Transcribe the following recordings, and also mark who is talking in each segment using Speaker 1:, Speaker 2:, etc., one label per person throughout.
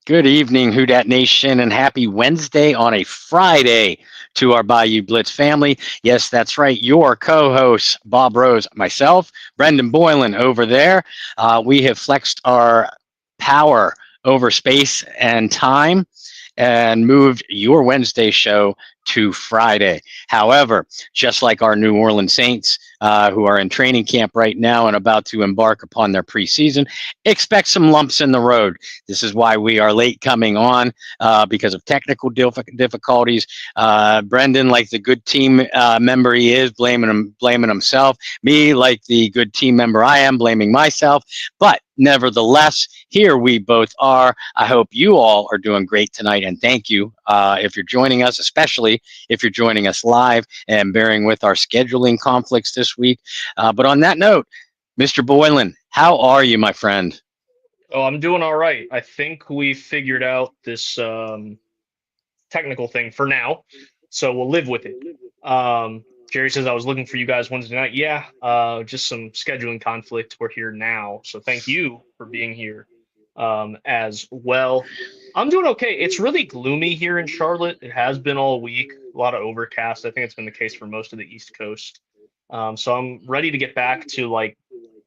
Speaker 1: Good evening, Who Dat Nation, and happy Wednesday on a Friday to our Bayou Blitz family. Yes, that's right. Your co-hosts, Bob Rose, myself, Brendan Boylan over there. We have flexed our power over space and time and moved your Wednesday show to Friday. However, just like our New Orleans Saints, who are in training camp right now and about to embark upon their preseason, expect some lumps in the road. This is why we are late coming on because of technical difficulties. Brendan, like the good team member he is, blaming himself. Me, like the good team member I am, blaming myself. But nevertheless, here we both are. I hope you all are doing great tonight, and thank you if you're joining us, especially if you're joining us live and bearing with our scheduling conflicts this week. But on that note, Mr. Boylan, how are you, my friend?
Speaker 2: Oh, I'm doing all right. I think we figured out this technical thing for now, so we'll live with it. Jerry says I was looking for you guys Wednesday night. Yeah, just some scheduling conflict. We're here now, so thank you for being here as well. I'm doing okay. It's really gloomy here in Charlotte. It has been all week. A lot of overcast. I think it's been the case for most of the East Coast. So I'm ready to get back to like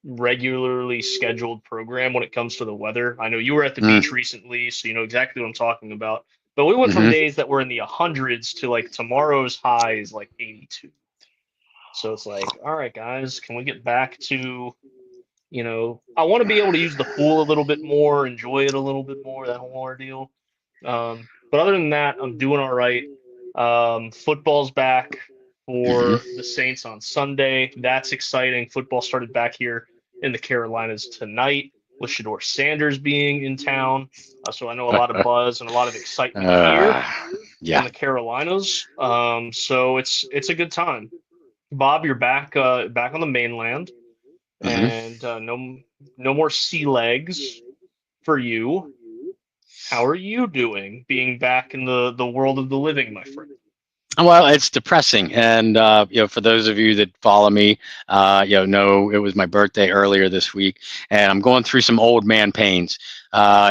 Speaker 2: regularly scheduled program when it comes to the weather. I know you were at the
Speaker 1: Mm,
Speaker 2: beach recently, so you know exactly what I'm talking about. But we went from
Speaker 1: hmm
Speaker 2: days that were in the hundreds to like tomorrow's high is like 82. So it's like, all right, guys, can we get back to, I want to be able to use the pool a little bit more, enjoy it a little bit more, that whole ordeal. But other than that, I'm doing all right. Football's back for
Speaker 1: hmm
Speaker 2: the Saints on Sunday. That's exciting. Football started back here in the Carolinas tonight with Shador Sanders being in town. So I know a lot of buzz and a lot of excitement here
Speaker 1: uh,
Speaker 2: in
Speaker 1: yeah.
Speaker 2: the Carolinas. So it's a good time. Bob, you're back on the mainland,
Speaker 1: hmm
Speaker 2: and no more sea legs for you. How are you doing, being back in the world of the living, my friend?
Speaker 1: Well, it's depressing, and for those of you that follow me, know it was my birthday earlier this week, and I'm going through some old man pains.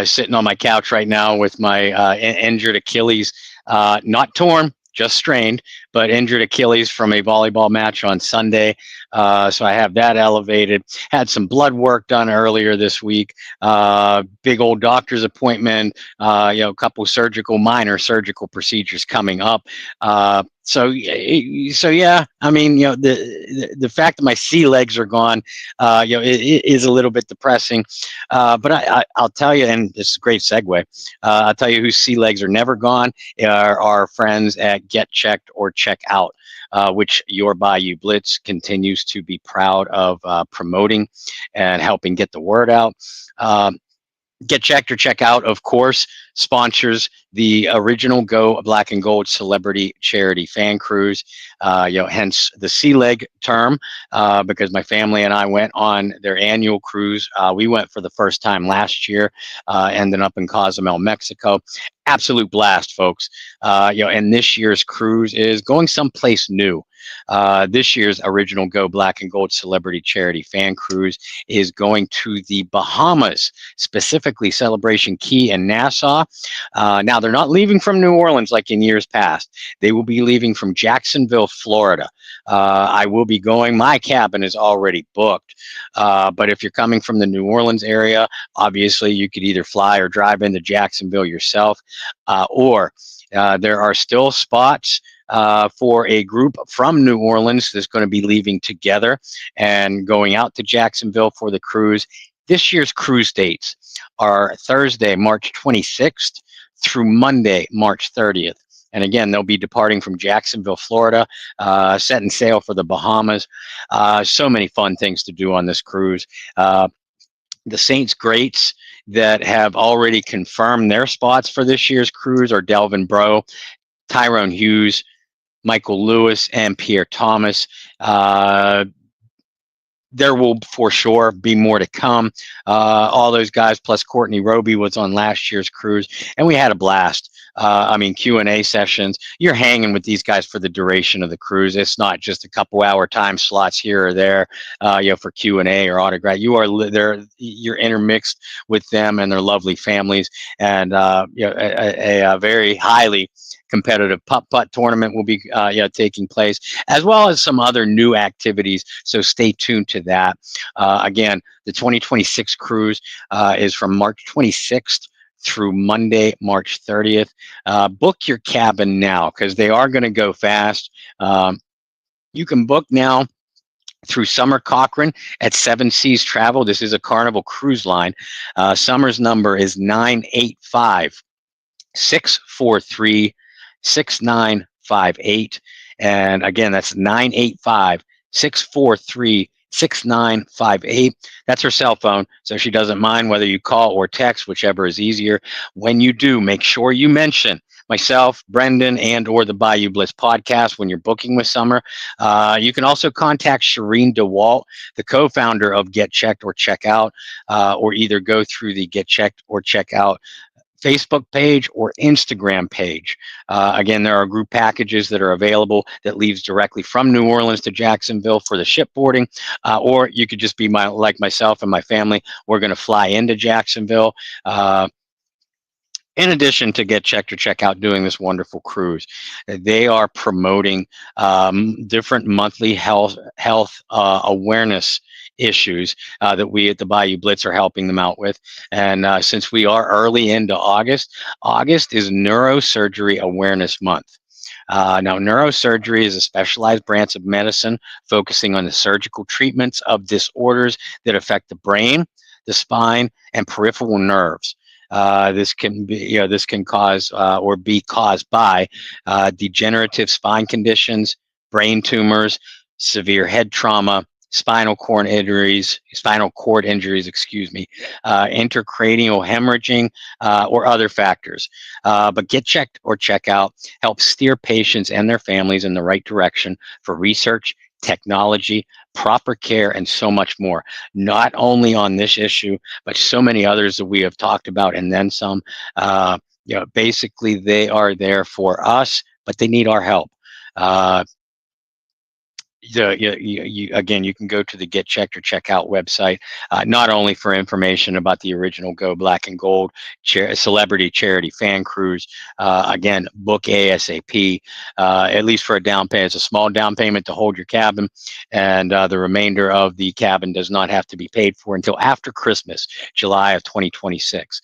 Speaker 1: Sitting on my couch right now with my injured Achilles, not torn, just strained, but injured Achilles from a volleyball match on Sunday. So I have that elevated. Had some blood work done earlier this week. Big old doctor's appointment. A couple minor surgical procedures coming up. So yeah, I mean, the fact that my sea legs are gone, it is a little bit depressing. But I'll tell you, and this is a great segue. I'll tell you whose sea legs are never gone are our friends at Get Checked or Check Out, which your Bayou Blitz continues to be proud of promoting and helping get the word out. Um, Get Checked or Check Out, of course, sponsors the original Go Black and Gold Celebrity Charity Fan Cruise. Hence the sea leg term, because my family and I went on their annual cruise. We went for the first time last year, ending up in Cozumel, Mexico. Absolute blast, folks. And this year's cruise is going someplace new. This year's original Go Black and Gold Celebrity Charity Fan Cruise is going to the Bahamas, specifically Celebration Key and Nassau. Now, they're not leaving from New Orleans like in years past. They will be leaving from Jacksonville, Florida. I will be going. My cabin is already booked. But if you're coming from the New Orleans area, obviously you could either fly or drive into Jacksonville yourself, or there are still spots for a group from New Orleans that's going to be leaving together and going out to Jacksonville for the cruise. This year's cruise dates are Thursday, March 26th through Monday, March 30th. And again, they'll be departing from Jacksonville, Florida, setting sail for the Bahamas. So many fun things to do on this cruise. The Saints greats that have already confirmed their spots for this year's cruise are Delvin Breaux, Tyrone Hughes, Michael Lewis, and Pierre Thomas. There will for sure be more to come. All those guys plus Courtney Roby was on last year's cruise, and we had a blast. Q&A sessions. You're hanging with these guys for the duration of the cruise. It's not just a couple hour time slots here or there, for Q&A or autograph. You are there. You're intermixed with them and their lovely families, and a very highly competitive putt-putt tournament will be taking place, as well as some other new activities. So stay tuned to that. Again, the 2026 cruise is from March 26th through Monday, March 30th. Book your cabin now because they are going to go fast. You can book now through Summer Cochran at Seven Seas Travel. This is a Carnival cruise line. Summer's number is 985-643-6958. And again, that's 985-643-6958. That's her cell phone, so she doesn't mind whether you call or text, whichever is easier. When you do, make sure you mention myself, Brendan, and or the Bayou Blitz podcast when you're booking with Summer. You can also contact Shireen DeWalt, the co-founder of Get Checked or Check Out, or either go through the Get Checked or Check Out Facebook page or Instagram page. Again, there are group packages that are available that leaves directly from New Orleans to Jacksonville for the shipboarding, or you could just be like myself and my family. We're going to fly into Jacksonville. In addition to Get Checked or Check Out doing this wonderful cruise, they are promoting different monthly health awareness issues that we at the Bayou Blitz are helping them out with. And since we are early into August, August is Neurosurgery Awareness Month. Now, neurosurgery is a specialized branch of medicine focusing on the surgical treatments of disorders that affect the brain, the spine, and peripheral nerves. This can cause or be caused by degenerative spine conditions, brain tumors, severe head trauma, spinal cord injuries, intracranial hemorrhaging, or other factors. But Get Checked or Check Out helps steer patients and their families in the right direction for research, technology, proper care, and so much more. Not only on this issue, but so many others that we have talked about, and then some. Basically, they are there for us, but they need our help. Again, you can go to the Get Checked or Check Out website, not only for information about the original Go Black and Gold celebrity charity fan cruise. Again, book ASAP, at least for a down payment. It's a small down payment to hold your cabin, and the remainder of the cabin does not have to be paid for until after Christmas, July of 2026.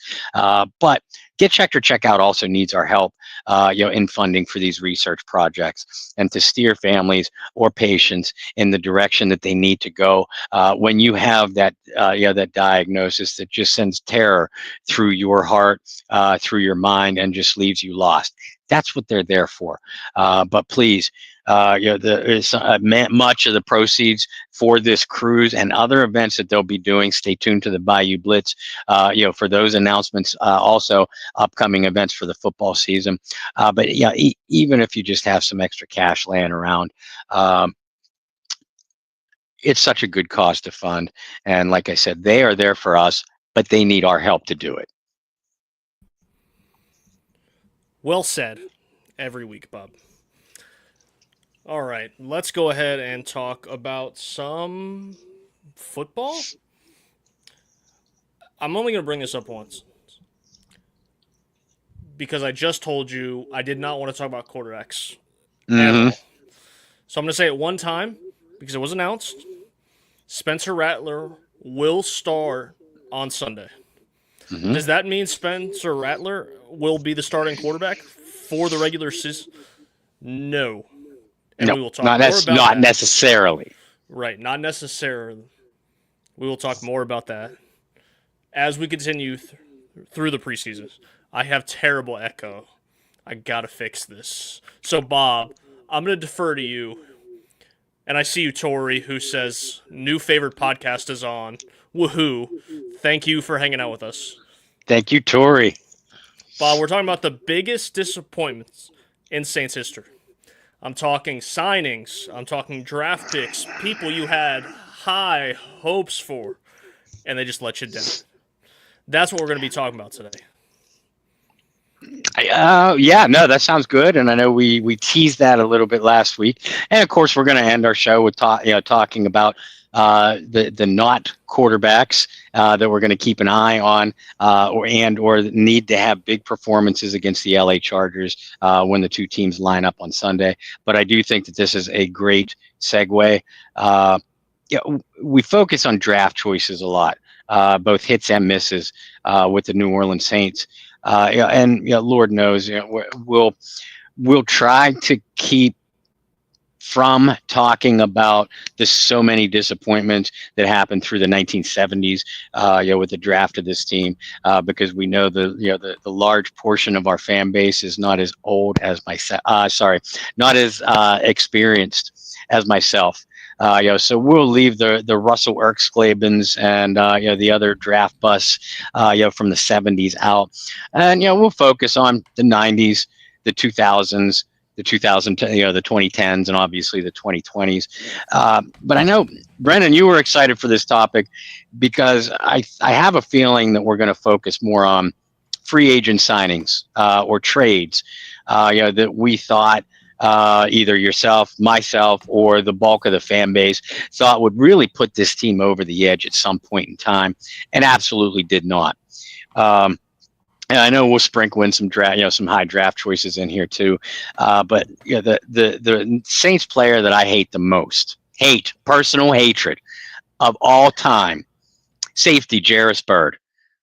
Speaker 1: But Get Checked or Check Out also needs our help, in funding for these research projects and to steer families or patients in the direction that they need to go when you have that diagnosis that just sends terror through your heart, through your mind, and just leaves you lost. That's what they're there for. But please, much of the proceeds for this cruise and other events that they'll be doing. Stay tuned to the Bayou Blitz, for those announcements. Also, upcoming events for the football season. But yeah, even if you just have some extra cash laying around, it's such a good cause to fund. And like I said, they are there for us, but they need our help to do it.
Speaker 2: Well said. Every week, Bob. All right, let's go ahead and talk about some football. I'm only going to bring this up once because I just told you I did not want to talk about quarterbacks at all. So I'm going to say it one time because it was announced. Spencer Rattler will start on Sunday. Does that mean Spencer Rattler will be the starting quarterback for the regular season? No. And we will talk more about that.
Speaker 1: Not necessarily.
Speaker 2: Right, not necessarily. We will talk more about that as we continue through the preseason. I have terrible echo. I gotta fix this. So, Bob, I'm gonna defer to you. And I see you, Tori, who says, new favorite podcast is on. Woohoo. Thank you for hanging out with us.
Speaker 1: Thank you, Tori.
Speaker 2: Bob, we're talking about the biggest disappointments in Saints history. I'm talking signings. I'm talking draft picks. People you had high hopes for, and they just let you down. That's what we're going to be talking about today.
Speaker 1: Yeah, no, that sounds good, and I know we teased that a little bit last week, and of course we're going to end our show with talking about the not quarterbacks that we're going to keep an eye on, or need to have big performances against the LA Chargers when the two teams line up on Sunday. But I do think that this is a great segue. Yeah, we focus on draft choices a lot, both hits and misses with the New Orleans Saints. Yeah, and Lord knows, we'll try to keep from talking about the so many disappointments that happened through the 1970s, with the draft of this team, because we know the large portion of our fan base is not as old as myself. Not as experienced as myself. So we'll leave the Russell Erksklebens and the other draft busts, from the 70s out, and we'll focus on the 90s, the 2000s, the 2010s, and obviously the 2020s. But I know, Brendan, you were excited for this topic because I have a feeling that we're going to focus more on free agent signings or trades, that we thought either yourself, myself, or the bulk of the fan base thought would really put this team over the edge at some point in time, and absolutely did not. And I know we'll sprinkle in some some high draft choices in here too. But the Saints player that I hate the most, personal hatred of all time, safety Jarvis Byrd.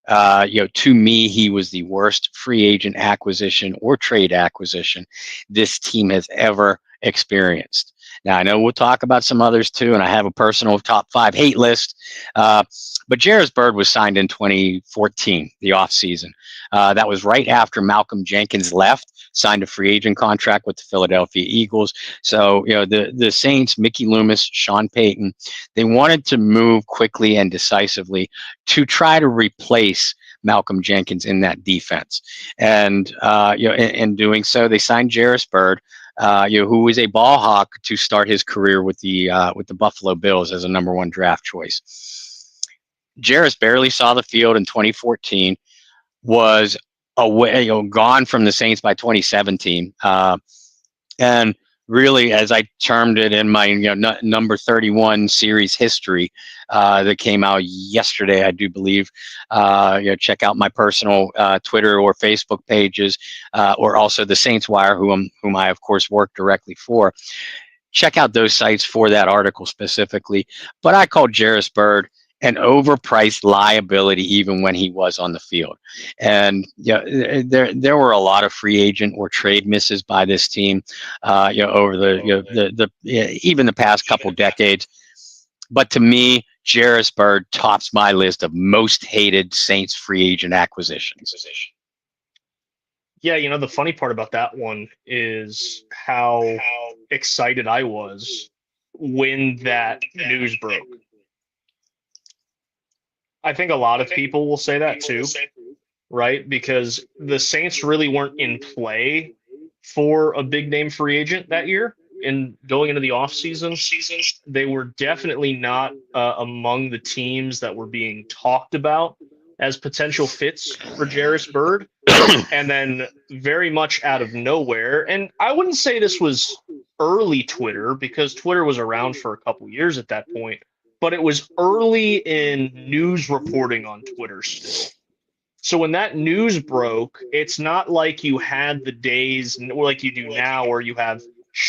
Speaker 1: To me, he was the worst free agent acquisition or trade acquisition this team has ever experienced. Now, I know we'll talk about some others too, and I have a personal top 5 hate list. But Jarvis Byrd was signed in 2014, the offseason. That was right after Malcolm Jenkins left, signed a free agent contract with the Philadelphia Eagles. So, the Saints, Mickey Loomis, Sean Payton, they wanted to move quickly and decisively to try to replace Malcolm Jenkins in that defense. And, in doing so, they signed Jarvis Byrd, who was a ball hawk to start his career with the Buffalo Bills as a number 1 draft choice. Jarvis barely saw the field in 2014, was away, gone from the Saints by 2017, and really, as I termed it in my number 31 series history that came out yesterday, I do believe. Check out my personal Twitter or Facebook pages, or also the Saints Wire, whom I of course work directly for. Check out those sites for that article specifically. But I called Jarvis Byrd an overpriced liability even when he was on the field. And there were a lot of free agent or trade misses by this team over even the past couple decades. But to me, Jarvis Byrd tops my list of most hated Saints free agent acquisitions.
Speaker 2: Yeah, the funny part about that one is how excited I was when that news broke. I think a lot of people will say that too, right? Because the Saints really weren't in play for a big name free agent that year. And going into the offseason, they were definitely not among the teams that were being talked about as potential fits for Jarvis Byrd. And then very much out of nowhere, and I wouldn't say this was early Twitter because Twitter was around for a couple years at that point, but it was early in news reporting on Twitter still. So when that news broke, it's not like you had the days like you do now where you have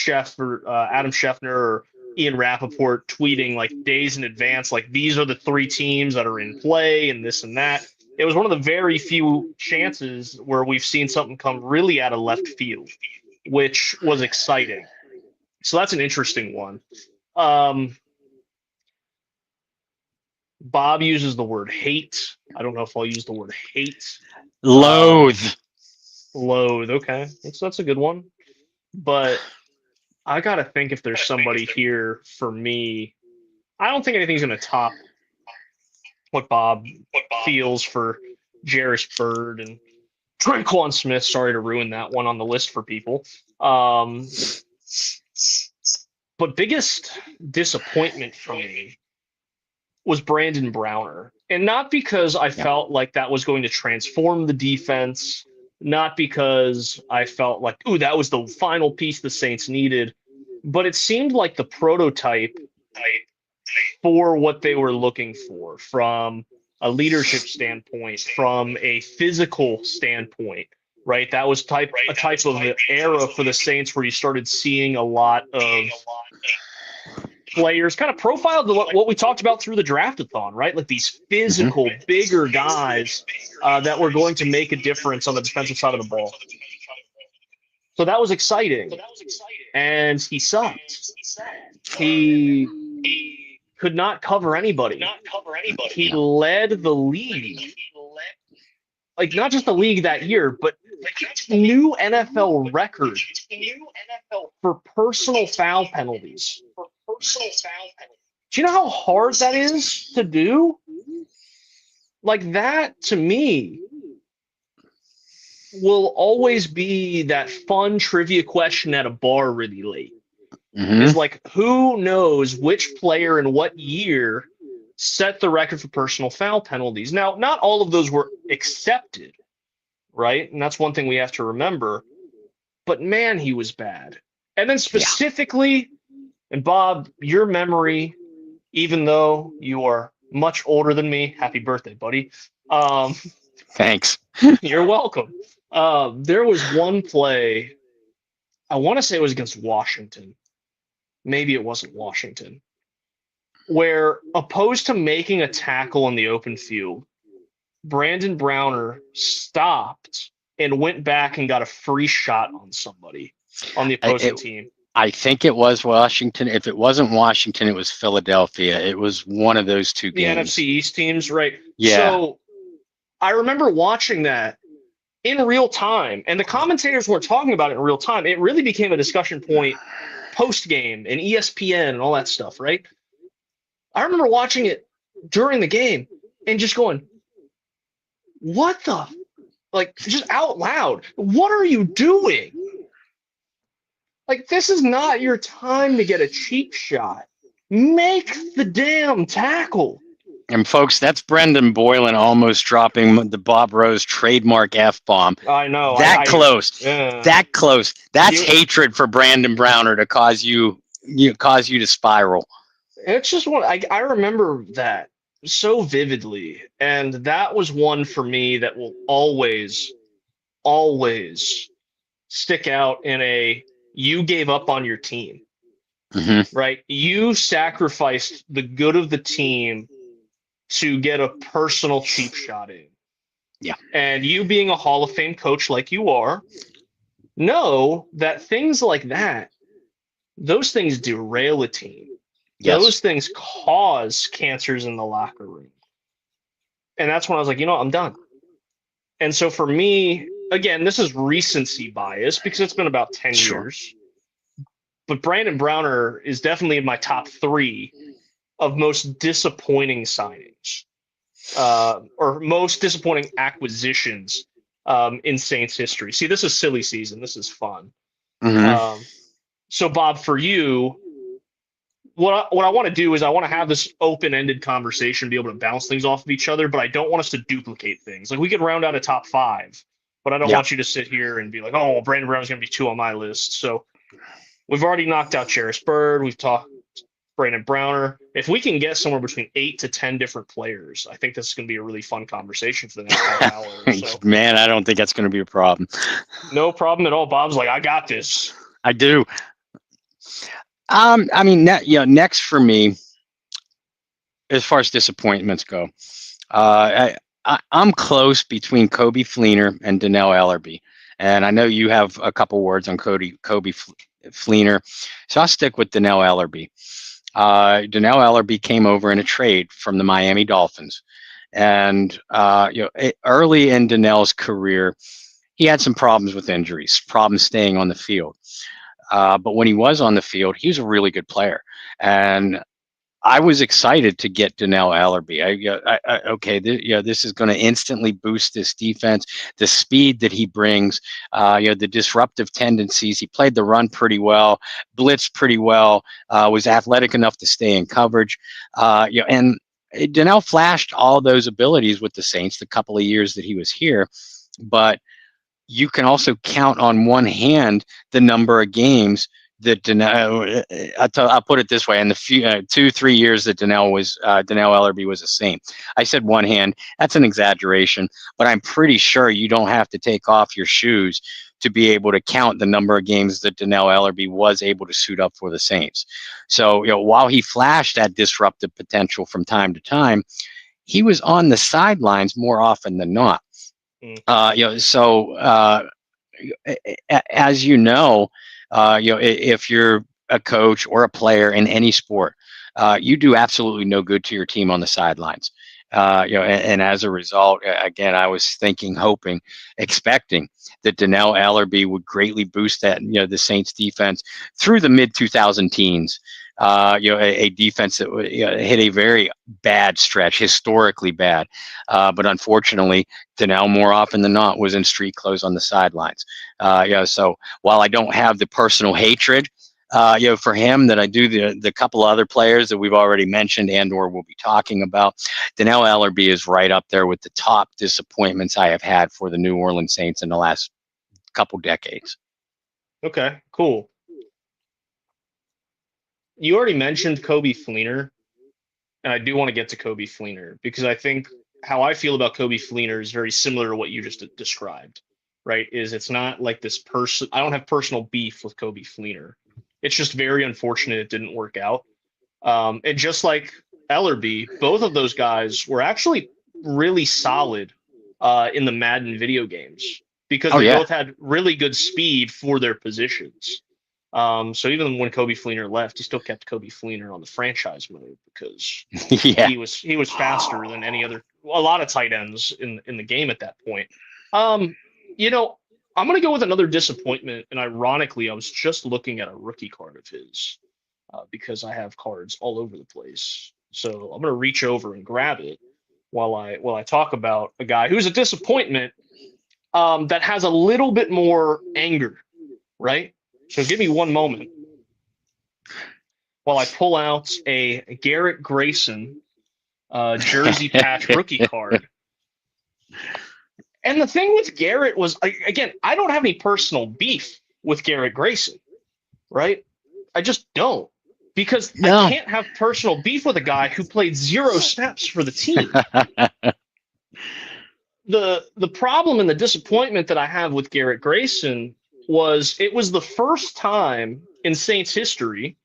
Speaker 2: Adam Scheffner or Ian Rappaport tweeting like days in advance, like these are the 3 teams that are in play and this and that. It was one of the very few chances where we've seen something come really out of left field, which was exciting. So that's an interesting one. Bob uses the word hate. I don't know if I'll use the word hate.
Speaker 1: Loathe.
Speaker 2: Loathe. Okay. That's a good one. But I got to think if there's somebody here for me. I don't think anything's going to top what Bob feels for Jarvis Byrd and Traquan Smith. Sorry to ruin that one on the list for people. But biggest disappointment for me was Brandon Browner. And not because I felt like that was going to transform the defense not because I felt like, ooh, that was the final piece the Saints needed, but it seemed like the prototype for what they were looking for from a leadership standpoint, from a physical standpoint, right? That was a type of era for the Saints where you started seeing a lot of players kind of profiled what we talked about through the draftathon, right? Like these physical, bigger guys that were going to make a difference on the defensive side of the ball. So that was exciting. And he sucked. He could not cover anybody. He led the league. Like, not just the league that year, but new NFL record for personal foul penalties. Do you know how hard that is to do? Like, that, to me, will always be that fun trivia question at a bar really late. Is like, who knows which player in what year set the record for personal foul penalties? Now, not all of those were accepted, right? And that's one thing we have to remember. But man, he was bad. And then specifically, and Bob, your memory, even though you are much older than me, happy birthday, buddy.
Speaker 1: Thanks.
Speaker 2: You're welcome. There was one play, I want to say it was against Washington. Maybe it wasn't Washington, where opposed to making a tackle in the open field, Brandon Browner stopped and went back and got a free shot on somebody on the opposing team.
Speaker 1: I think it was Washington. If it wasn't Washington, it was Philadelphia. It was one of those two games.
Speaker 2: The NFC East teams, right?
Speaker 1: Yeah.
Speaker 2: So I remember watching that in real time, and the commentators weren't talking about it in real time. It really became a discussion point post-game and ESPN and all that stuff, right? I remember watching it during the game and just going, what the, like, just out loud, what are you doing? Like, this is not your time to get a cheap shot. Make the damn tackle.
Speaker 1: And folks, that's Brendan Boylan almost dropping the Bob Rose trademark F-bomb.
Speaker 2: I know.
Speaker 1: That close.
Speaker 2: Yeah.
Speaker 1: That close. That's hatred for Brandon Browner to cause you to spiral.
Speaker 2: It's just one. I remember that so vividly, and that was one for me that will always stick out in a you gave up on your team, right? You sacrificed the good of the team to get a personal cheap shot in.
Speaker 1: Yeah.
Speaker 2: And you being a Hall of Fame coach like you are, know that things like that, those things derail a team.
Speaker 1: Yes.
Speaker 2: Those things cause cancers in the locker room. And that's when I was like, I'm done. And so for me, again, this is recency bias because it's been about 10 years. But Brandon Browner is definitely in my top 3 of most disappointing signings or most disappointing acquisitions in Saints history. See, this is silly season. This is fun. So, Bob, for you, what I want to do is I want to have this open-ended conversation, be able to bounce things off of each other, but I don't want us to duplicate things. Like, we could round out a top 5, but I don't want you to sit here and be like, oh, well, Brandon Brown's going to be 2 on my list. So we've already knocked out Charis Bird. We've talked Brandon Browner. If we can get somewhere between 8 to 10 different players, I think this is going to be a really fun conversation for the next half hour or so.
Speaker 1: Man, I don't think that's going to be a problem.
Speaker 2: No problem at all. Bob's like, I got this.
Speaker 1: I do. I mean, next for me, as far as disappointments go, I'm close between Kobe Fleener and Donnell Ellerbe. And I know you have a couple words on Kobe Fleener, so I'll stick with Donnell Ellerbe. Donnell Ellerbe came over in a trade from the Miami Dolphins. And early in Donnell's career, he had some problems with injuries, problems staying on the field. But when he was on the field, he was a really good player. And I was excited to get Donnell Ellerbe. This is going to instantly boost this defense. The speed that he brings, the disruptive tendencies. He played the run pretty well, blitzed pretty well, was athletic enough to stay in coverage. And Donnell flashed all those abilities with the Saints the couple of years that he was here. But you can also count on one hand the number of games that I'll put it this way: in the few 2-3 years that Donnell Ellerby was a Saint, I said one hand. That's an exaggeration, but I'm pretty sure you don't have to take off your shoes to be able to count the number of games that Donnell Ellerby was able to suit up for the Saints. So, while he flashed that disruptive potential from time to time, he was on the sidelines more often than not.
Speaker 2: Mm.
Speaker 1: As if you're a coach or a player in any sport, you do absolutely no good to your team on the sidelines. And as a result, again, I was thinking, hoping, expecting that Donnell Ellerby would greatly boost that, the Saints defense through the mid 2000 teens. A defense that hit a very bad stretch, historically bad. But unfortunately, Donnell more often than not was in street clothes on the sidelines. So while I don't have the personal hatred, for him that I do the couple other players that we've already mentioned and or we'll be talking about, Donnell Ellerby is right up there with the top disappointments I have had for the New Orleans Saints in the last couple decades.
Speaker 2: Okay, cool. You already mentioned Coby Fleener, and I do want to get to Coby Fleener because I think how I feel about Coby Fleener is very similar to what you just described, right? It's not like this person, I don't have personal beef with Coby Fleener. It's just very unfortunate it didn't work out. And just like Ellerby, both of those guys were actually really solid in the Madden video games because they both had really good speed for their positions. So even when Coby Fleener left, he still kept Coby Fleener on the franchise mode because he was faster than a lot of tight ends in the game at that point. I'm going to go with another disappointment, and ironically, I was just looking at a rookie card of his because I have cards all over the place. So I'm going to reach over and grab it while I talk about a guy who's a disappointment that has a little bit more anger, right? So give me one moment while I pull out a Garrett Grayson jersey patch rookie card. And the thing with Garrett was, again, I don't have any personal beef with Garrett Grayson, right? I just don't. Because I can't have personal beef with a guy who played 0 snaps for the team. The problem and the disappointment that I have with Garrett Grayson was it was the first time in Saints history,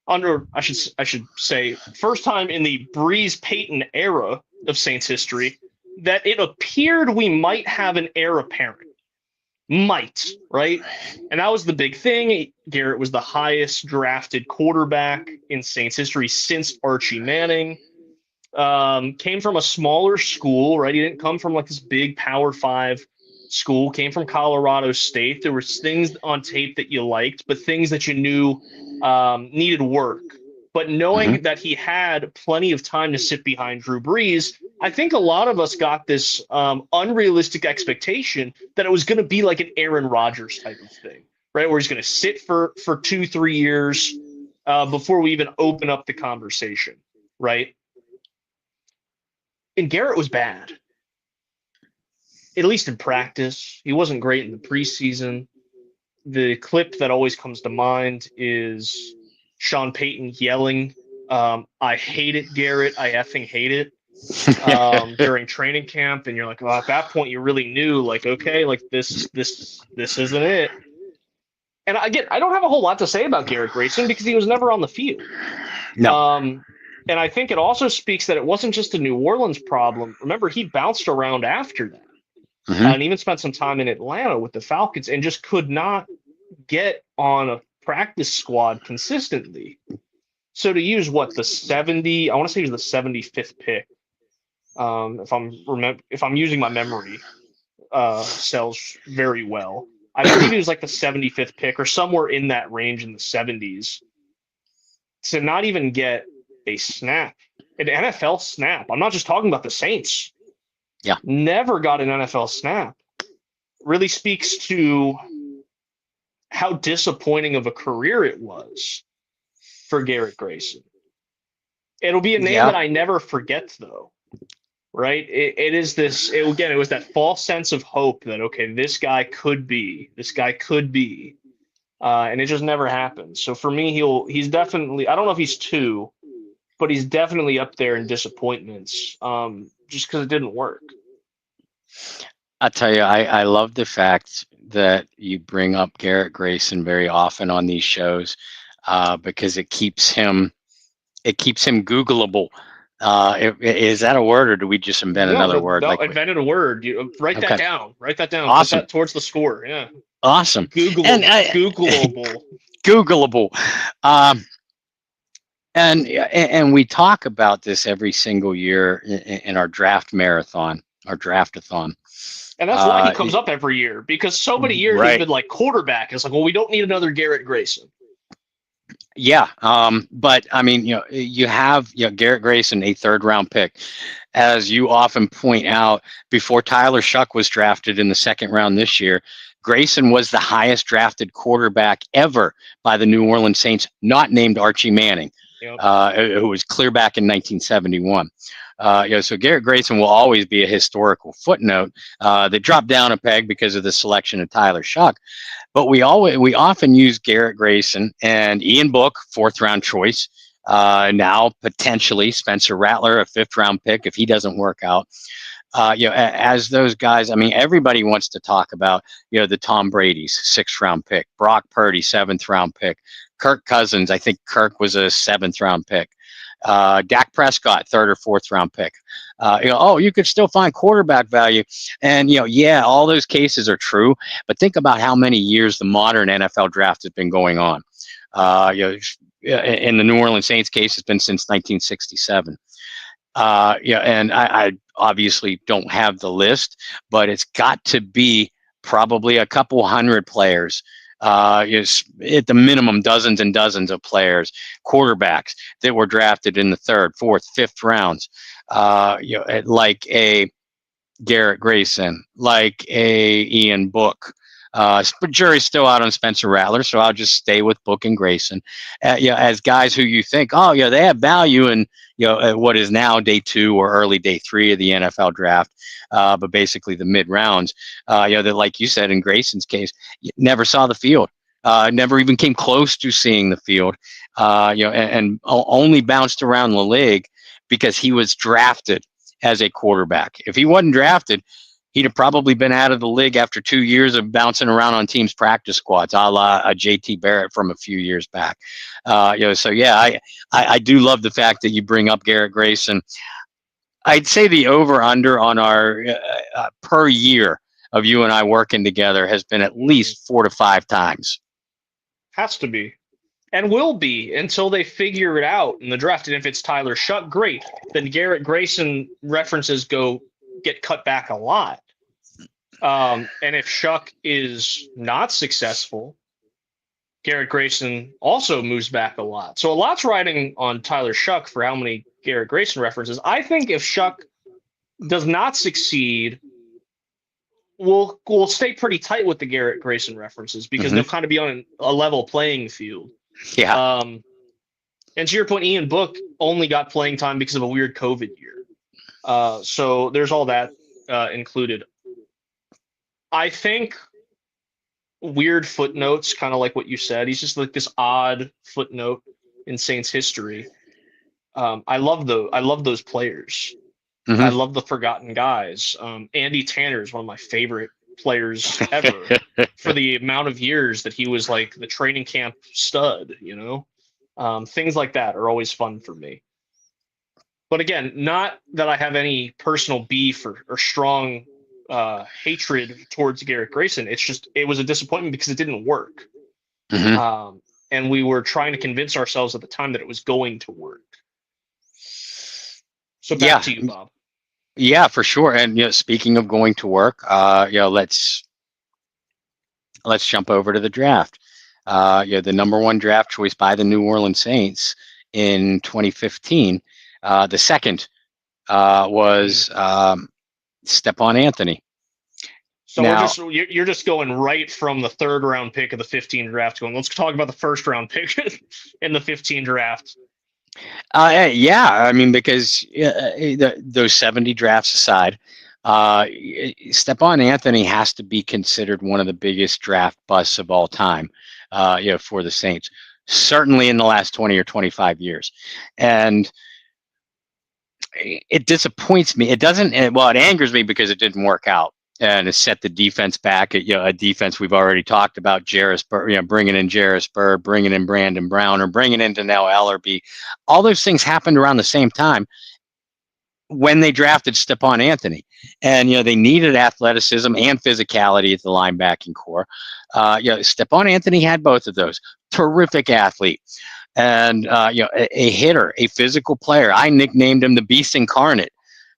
Speaker 2: I should say, first time in the Breeze Payton era of Saints history, that it appeared we might have an heir apparent. Might, right? And that was the big thing. Garrett was the highest drafted quarterback in Saints history since Archie Manning. Came from a smaller school, right? He didn't come from like this big Power 5 school. Came from Colorado State. There was things on tape that you liked, but things that you knew needed work. But knowing that he had plenty of time to sit behind Drew Brees, I think a lot of us got this unrealistic expectation that it was going to be like an Aaron Rodgers type of thing, right? Where he's going to sit for 2-3 years before we even open up the conversation, right? And Garrett was bad, at least in practice. He wasn't great in the preseason. The clip that always comes to mind is Sean Payton yelling, I hate it, Garrett. I effing hate it during training camp. And you're like, well, at that point, you really knew, like, okay, like this isn't it. And again, I don't have a whole lot to say about Garrett Grayson because he was never on the field.
Speaker 1: No.
Speaker 2: And I think it also speaks that it wasn't just a New Orleans problem. Remember, he bounced around after that and even spent some time in Atlanta with the Falcons and just could not get on a practice squad consistently. So to use I want to say it was the 75th pick. If I'm using my memory cells very well. I believe it was like the 75th pick or somewhere in that range in the 70s. To not even get a snap, an NFL snap. I'm not just talking about the Saints.
Speaker 1: Yeah.
Speaker 2: Never got an NFL snap. Really speaks to how disappointing of a career it was for Garrett Grayson. It'll be a name that I never forget, though. right? It is this. Again, it was that false sense of hope that okay, this guy could be, and it just never happened. So for me, he's definitely. I don't know if he's two, but he's definitely up there in disappointments. Just because it didn't work.
Speaker 1: I'll tell you, I love the fact that you bring up Garrett Grayson very often on these shows, because it keeps him Googleable. Is that a word, or do we just invent
Speaker 2: No,
Speaker 1: another
Speaker 2: no,
Speaker 1: word?
Speaker 2: no, invented a word. Write that
Speaker 1: Okay,
Speaker 2: down. Write that down. Put
Speaker 1: awesome,
Speaker 2: that towards the score. Yeah.
Speaker 1: awesome, and
Speaker 2: Googleable.
Speaker 1: Googleable. Um, and we talk about this every single year in our draft marathon, our draftathon.
Speaker 2: And that's why he
Speaker 1: Uh,
Speaker 2: comes up every year because so many years has
Speaker 1: right.
Speaker 2: been like quarterback. It's like, well, we don't need another Garrett Grayson.
Speaker 1: Yeah. But I mean, you have Garrett Grayson, a third round pick. As you often point out, before Tyler Shuck was drafted in the second round this year, Grayson was the highest drafted quarterback ever by the New Orleans Saints, not named Archie Manning,
Speaker 2: Yep.
Speaker 1: who was clear back in 1971. So Garrett Grayson will always be a historical footnote that dropped down a peg because of the selection of Tyler Shuck. But we often use Garrett Grayson and Ian Book, fourth round choice. Now potentially Spencer Rattler, a fifth round pick if he doesn't work out. As those guys, I mean, everybody wants to talk about the Tom Brady's sixth round pick, Brock Purdy seventh round pick, Kirk Cousins. I think Kirk was a seventh round pick. Dak Prescott, third or fourth round pick. You could still find quarterback value. And, yeah, all those cases are true. But think about how many years the modern NFL draft has been going on. In the New Orleans Saints case, it's been since 1967. And I obviously don't have the list, but it's got to be probably a couple hundred players. Is at the minimum dozens and dozens of players, quarterbacks that were drafted in the third, fourth, fifth rounds. Like a Garrett Grayson, like a Ian Book. But jury's still out on Spencer Rattler, so I'll just stay with Book and Grayson. As guys who you think, oh, they have value in what is now day two or early day three of the NFL draft, but basically the mid rounds. That, like you said in Grayson's case, never saw the field. Never even came close to seeing the field. And only bounced around the league because he was drafted as a quarterback. If he wasn't drafted, he'd have probably been out of the league after 2 years of bouncing around on teams' practice squads, a la a JT Barrett from a few years back. So yeah, I do love the fact that you bring up Garrett Grayson. I'd say the over/under on our per year of you and I working together has been at least 4 to 5 times.
Speaker 2: Has to be. And will be until they figure it out in the draft. And if it's Tyler Shuck, great. Then Garrett Grayson references get cut back a lot. And if Shuck is not successful, Garrett Grayson also moves back a lot. So a lot's riding on Tyler Shuck for how many Garrett Grayson references. I think if Shuck does not succeed, we'll stay pretty tight with the Garrett Grayson references because they'll kind of be on a level playing field.
Speaker 1: Yeah.
Speaker 2: And to your point, Ian Book only got playing time because of a weird COVID year. So there's all that included. I think weird footnotes, kind of like what you said. He's just like this odd footnote in Saints history. I love those players. I love the forgotten guys. Andy Tanner is one of my favorite players ever for the amount of years that he was like the training camp stud, things like that are always fun for me. But again, not that I have any personal beef or strong hatred towards Garrett Grayson. It's just, it was a disappointment because it didn't work. And we were trying to convince ourselves at the time that it was going to work. So back to you, Bob.
Speaker 1: Yeah, for sure. And speaking of going to work, let's jump over to the draft. The number one draft choice by the New Orleans Saints in 2015. The second was Stephon Anthony.
Speaker 2: So you're just going right from the third round pick of the 15 draft going, let's talk about the first round pick in the 15 draft.
Speaker 1: Yeah, I mean, because those 70 drafts aside, Stephon Anthony has to be considered one of the biggest draft busts of all time, for the Saints, certainly in the last 20 or 25 years. And it disappoints me. It doesn't, well, it angers me because it didn't work out. And it set the defense back at a defense we've already talked about. Jarris, bringing in Jarris Burr, bringing in Brandon Brown, or bringing in Donnell Ellerbe. All those things happened around the same time when they drafted Stephon Anthony. And, they needed athleticism and physicality at the linebacking core. Stephon Anthony had both of those. Terrific athlete. And, a hitter, a physical player. I nicknamed him the Beast Incarnate.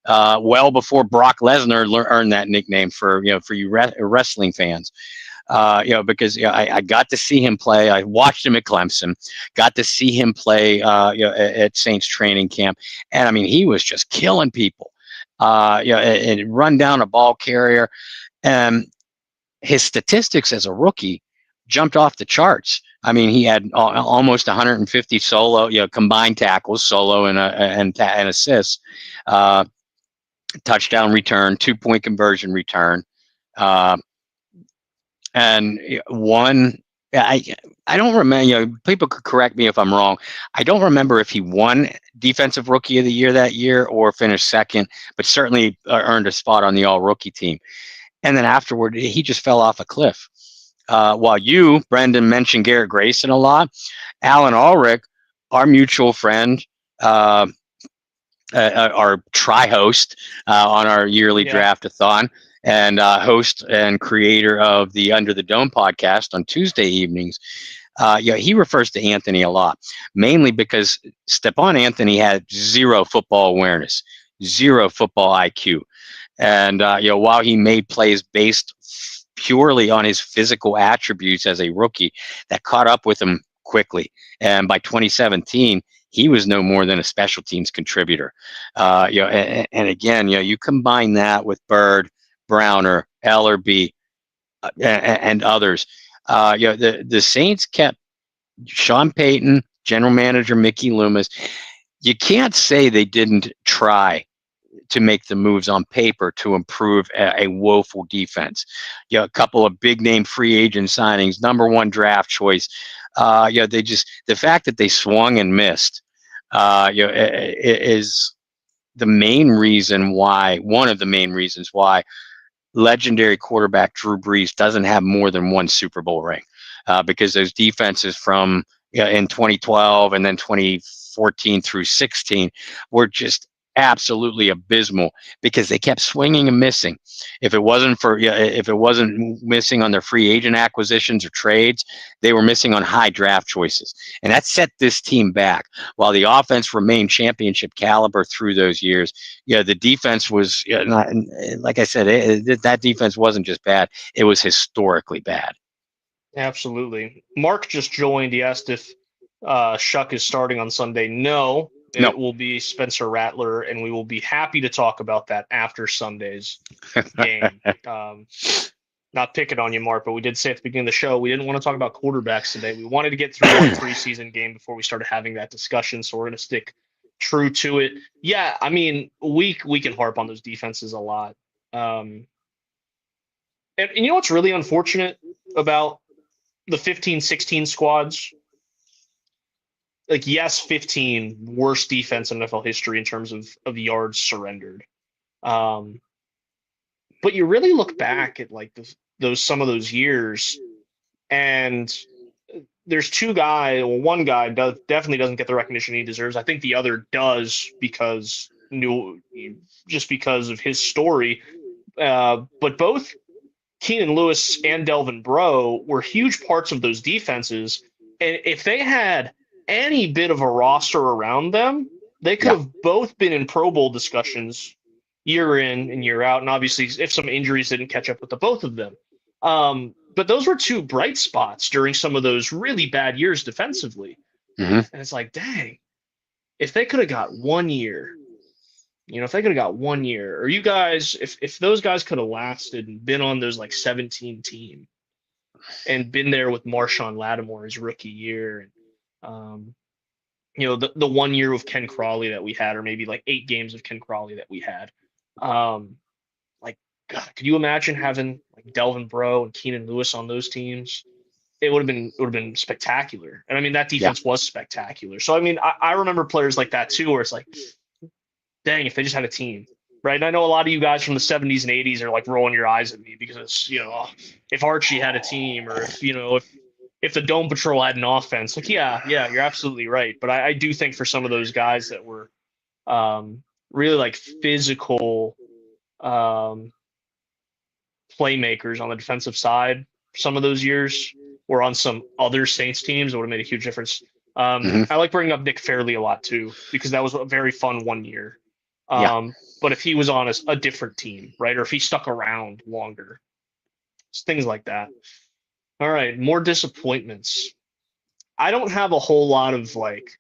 Speaker 1: Well before Brock Lesnar earned that nickname for you wrestling fans. Because I got to see him play. I watched him at Clemson, got to see him play, at Saints training camp, and I mean, he was just killing people. And run down a ball carrier, and his statistics as a rookie jumped off the charts. I mean, he had almost 150 solo, combined tackles, solo and assists, touchdown return, 2-point conversion return. And one, I don't remember. People could correct me if I'm wrong. I don't remember if he won Defensive Rookie of the Year that year or finished second, but certainly earned a spot on the All Rookie team. And then afterward, he just fell off a cliff. While you, Brendan, mentioned Garrett Grayson a lot, Alan Ulrich, our mutual friend, our tri-host on our yearly draft-a-thon, and host and creator of the Under the Dome podcast on Tuesday evenings. He refers to Anthony a lot, mainly because Stephon Anthony had zero football awareness, zero football IQ. And, while he made plays based purely on his physical attributes as a rookie, that caught up with him quickly. And by 2017, he was no more than a special teams contributor. And again, you combine that with Bird, Browner, Ellerbe, and others. The Saints kept Sean Payton, general manager Mickey Loomis. You can't say they didn't try to make the moves on paper to improve a woeful defense. A couple of big name free agent signings, number one draft choice. The fact that they swung and missed, is the main reason why, one of the main reasons why legendary quarterback Drew Brees doesn't have more than one Super Bowl ring, because those defenses from in 2012 and then 2014 through 16 were just absolutely abysmal because they kept swinging and missing. If it wasn't missing on their free agent acquisitions or trades, they were missing on high draft choices, and that set this team back. While the offense remained championship caliber through those years, the defense was not, like I said, that defense wasn't just bad; it was historically bad.
Speaker 2: Absolutely. Mark just joined. He asked if Shuck is starting on Sunday. No,
Speaker 1: No.
Speaker 2: it will be Spencer Rattler, and we will be happy to talk about that after Sunday's game. Not picking on you, Mark, but we did say at the beginning of the show we didn't want to talk about quarterbacks today. We wanted to get through one preseason game before we started having that discussion, so we're going to stick true to it. Yeah, I mean, we can harp on those defenses a lot. And you know what's really unfortunate about the 15-16 squads? Like, yes, 15 worst defense in NFL history in terms of yards surrendered. But you really look back at like some of those years, and there's two guys. Well, one guy definitely doesn't get the recognition he deserves. I think the other does just because of his story. But both Keenan Lewis and Delvin Breaux were huge parts of those defenses. And if they had any bit of a roster around them, they could have both been in Pro Bowl discussions year in and year out. And obviously, if some injuries didn't catch up with the both of them. But those were two bright spots during some of those really bad years defensively.
Speaker 1: Mm-hmm.
Speaker 2: And it's like, dang, if they could have got 1 year, if they could have got 1 year, or you guys, if those guys could have lasted and been on those like 17 team and been there with Marshawn Lattimore his rookie year, the 1 year of Ken Crawley that we had, or maybe like 8 games of Ken Crawley that we had. Like, God, could you imagine having like Delvin Breaux and Keenan Lewis on those teams? It would have been spectacular. And I mean, that
Speaker 1: Yeah.
Speaker 2: defense was spectacular. So I mean, I remember players like that too, where it's like, dang, if they just had a team, right? And I know a lot of you guys from the 70s and 80s are like rolling your eyes at me because it's, oh, if Archie had a team, or if the Dome Patrol had an offense, like, yeah, you're absolutely right. But I do think for some of those guys that were really like physical um, playmakers on the defensive side, some of those years were on some other Saints teams, it would have made a huge difference.
Speaker 1: Hmm.
Speaker 2: I like bringing up Nick Fairley a lot too, because that was a very fun 1 year.
Speaker 1: Yeah.
Speaker 2: But if he was on a different team, right, or if he stuck around longer, things like that. All right, more disappointments. I don't have a whole lot of like.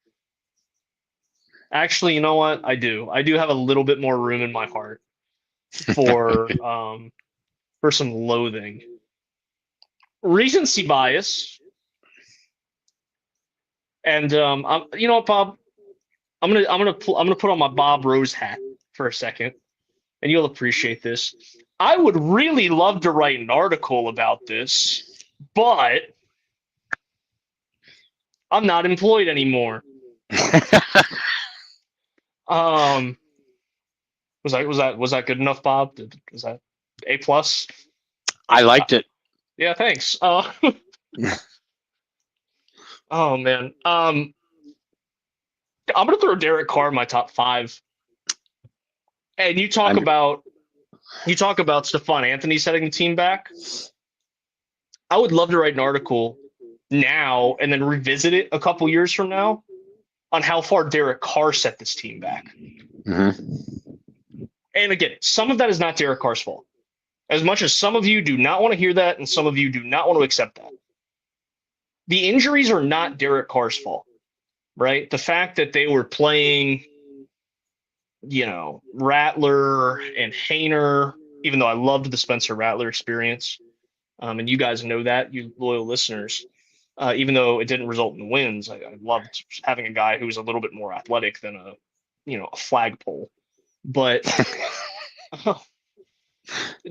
Speaker 2: Actually, you know what? I do. I do have a little bit more room in my heart for some loathing. Recency bias, and you know what, Bob? I'm gonna put on my Bob Rose hat for a second, and you'll appreciate this. I would really love to write an article about this, but I'm not employed anymore. Um, was that good enough, Bob? Was that A+?
Speaker 1: I liked it.
Speaker 2: Yeah, thanks. Oh man. I'm gonna throw Derek Carr in my top 5. And
Speaker 1: I'm
Speaker 2: you talk about Stephon Anthony setting the team back. I would love to write an article now and then revisit it a couple years from now on how far Derek Carr set this team back.
Speaker 1: Mhm.
Speaker 2: And again, some of that is not Derek Carr's fault. As much as some of you do not want to hear that and some of you do not want to accept that. The injuries are not Derek Carr's fault, right? The fact that they were playing, Rattler and Hayner, even though I loved the Spencer Rattler experience, and you guys know that, you loyal listeners, even though it didn't result in wins, I loved having a guy who was a little bit more athletic than a flagpole. But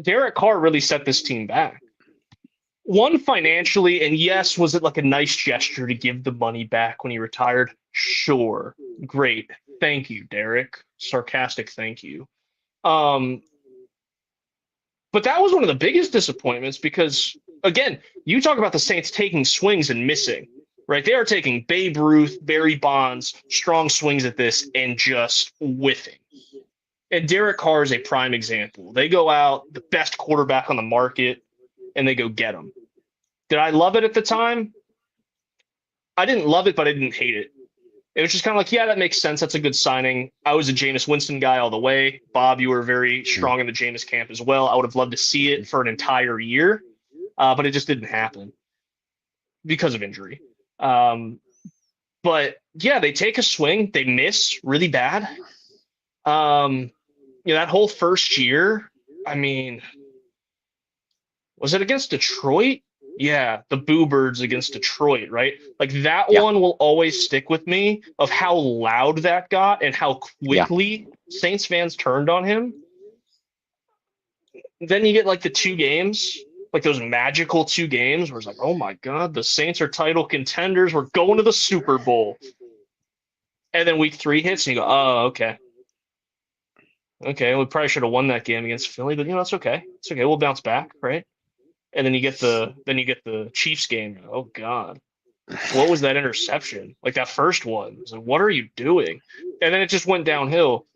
Speaker 2: Derek Carr really set this team back. One, financially, and yes, was it like a nice gesture to give the money back when he retired? Sure. Great. Thank you, Derek. Sarcastic thank you. But that was one of the biggest disappointments because, again, you talk about the Saints taking swings and missing, right? They are taking Babe Ruth, Barry Bonds, strong swings at this and just whiffing. And Derek Carr is a prime example. They go out, the best quarterback on the market, and they go get him. Did I love it at the time? I didn't love it, but I didn't hate it. It was just kind of like, yeah, that makes sense. That's a good signing. I was a Jameis Winston guy all the way. Bob, you were very strong in the Jameis camp as well. I would have loved to see it for an entire year, but it just didn't happen because of injury. But yeah, they take a swing. They miss really bad. That whole first year, I mean, was it against Detroit? Yeah, the Boo Birds against Detroit, right? Like that
Speaker 1: Yeah.
Speaker 2: one will always stick with me of how loud that got and how
Speaker 1: Yeah.
Speaker 2: quickly Saints fans turned on him. Then you get like the 2 games, like those magical 2 games where it's like, oh my God, the Saints are title contenders. We're going to the Super Bowl. And then week 3 hits and you go, oh, okay. Okay, we probably should have won that game against Philly, but that's okay. It's okay. We'll bounce back, right? And then you get the Chiefs game. Oh God, what was that interception? Like that first one. It's like, what are you doing? And then it just went downhill.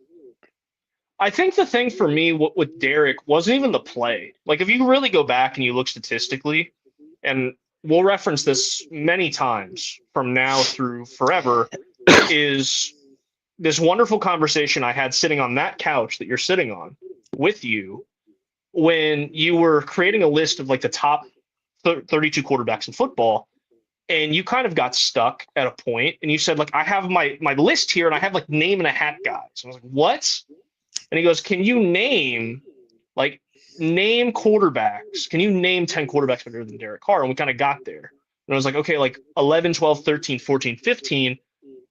Speaker 2: I think the thing for me with Derek wasn't even the play. Like if you really go back and you look statistically, and we'll reference this many times from now through forever, is this wonderful conversation I had sitting on that couch that you're sitting on with you when you were creating a list of like the top 32 quarterbacks in football, and you kind of got stuck at a point and you said, like, I have my list here and I have like name and a hat guys. I was like, what? And he goes, can you name quarterbacks? Can you name 10 quarterbacks better than Derek Carr? And we kind of got there. And I was like, okay, like 11, 12, 13, 14, 15.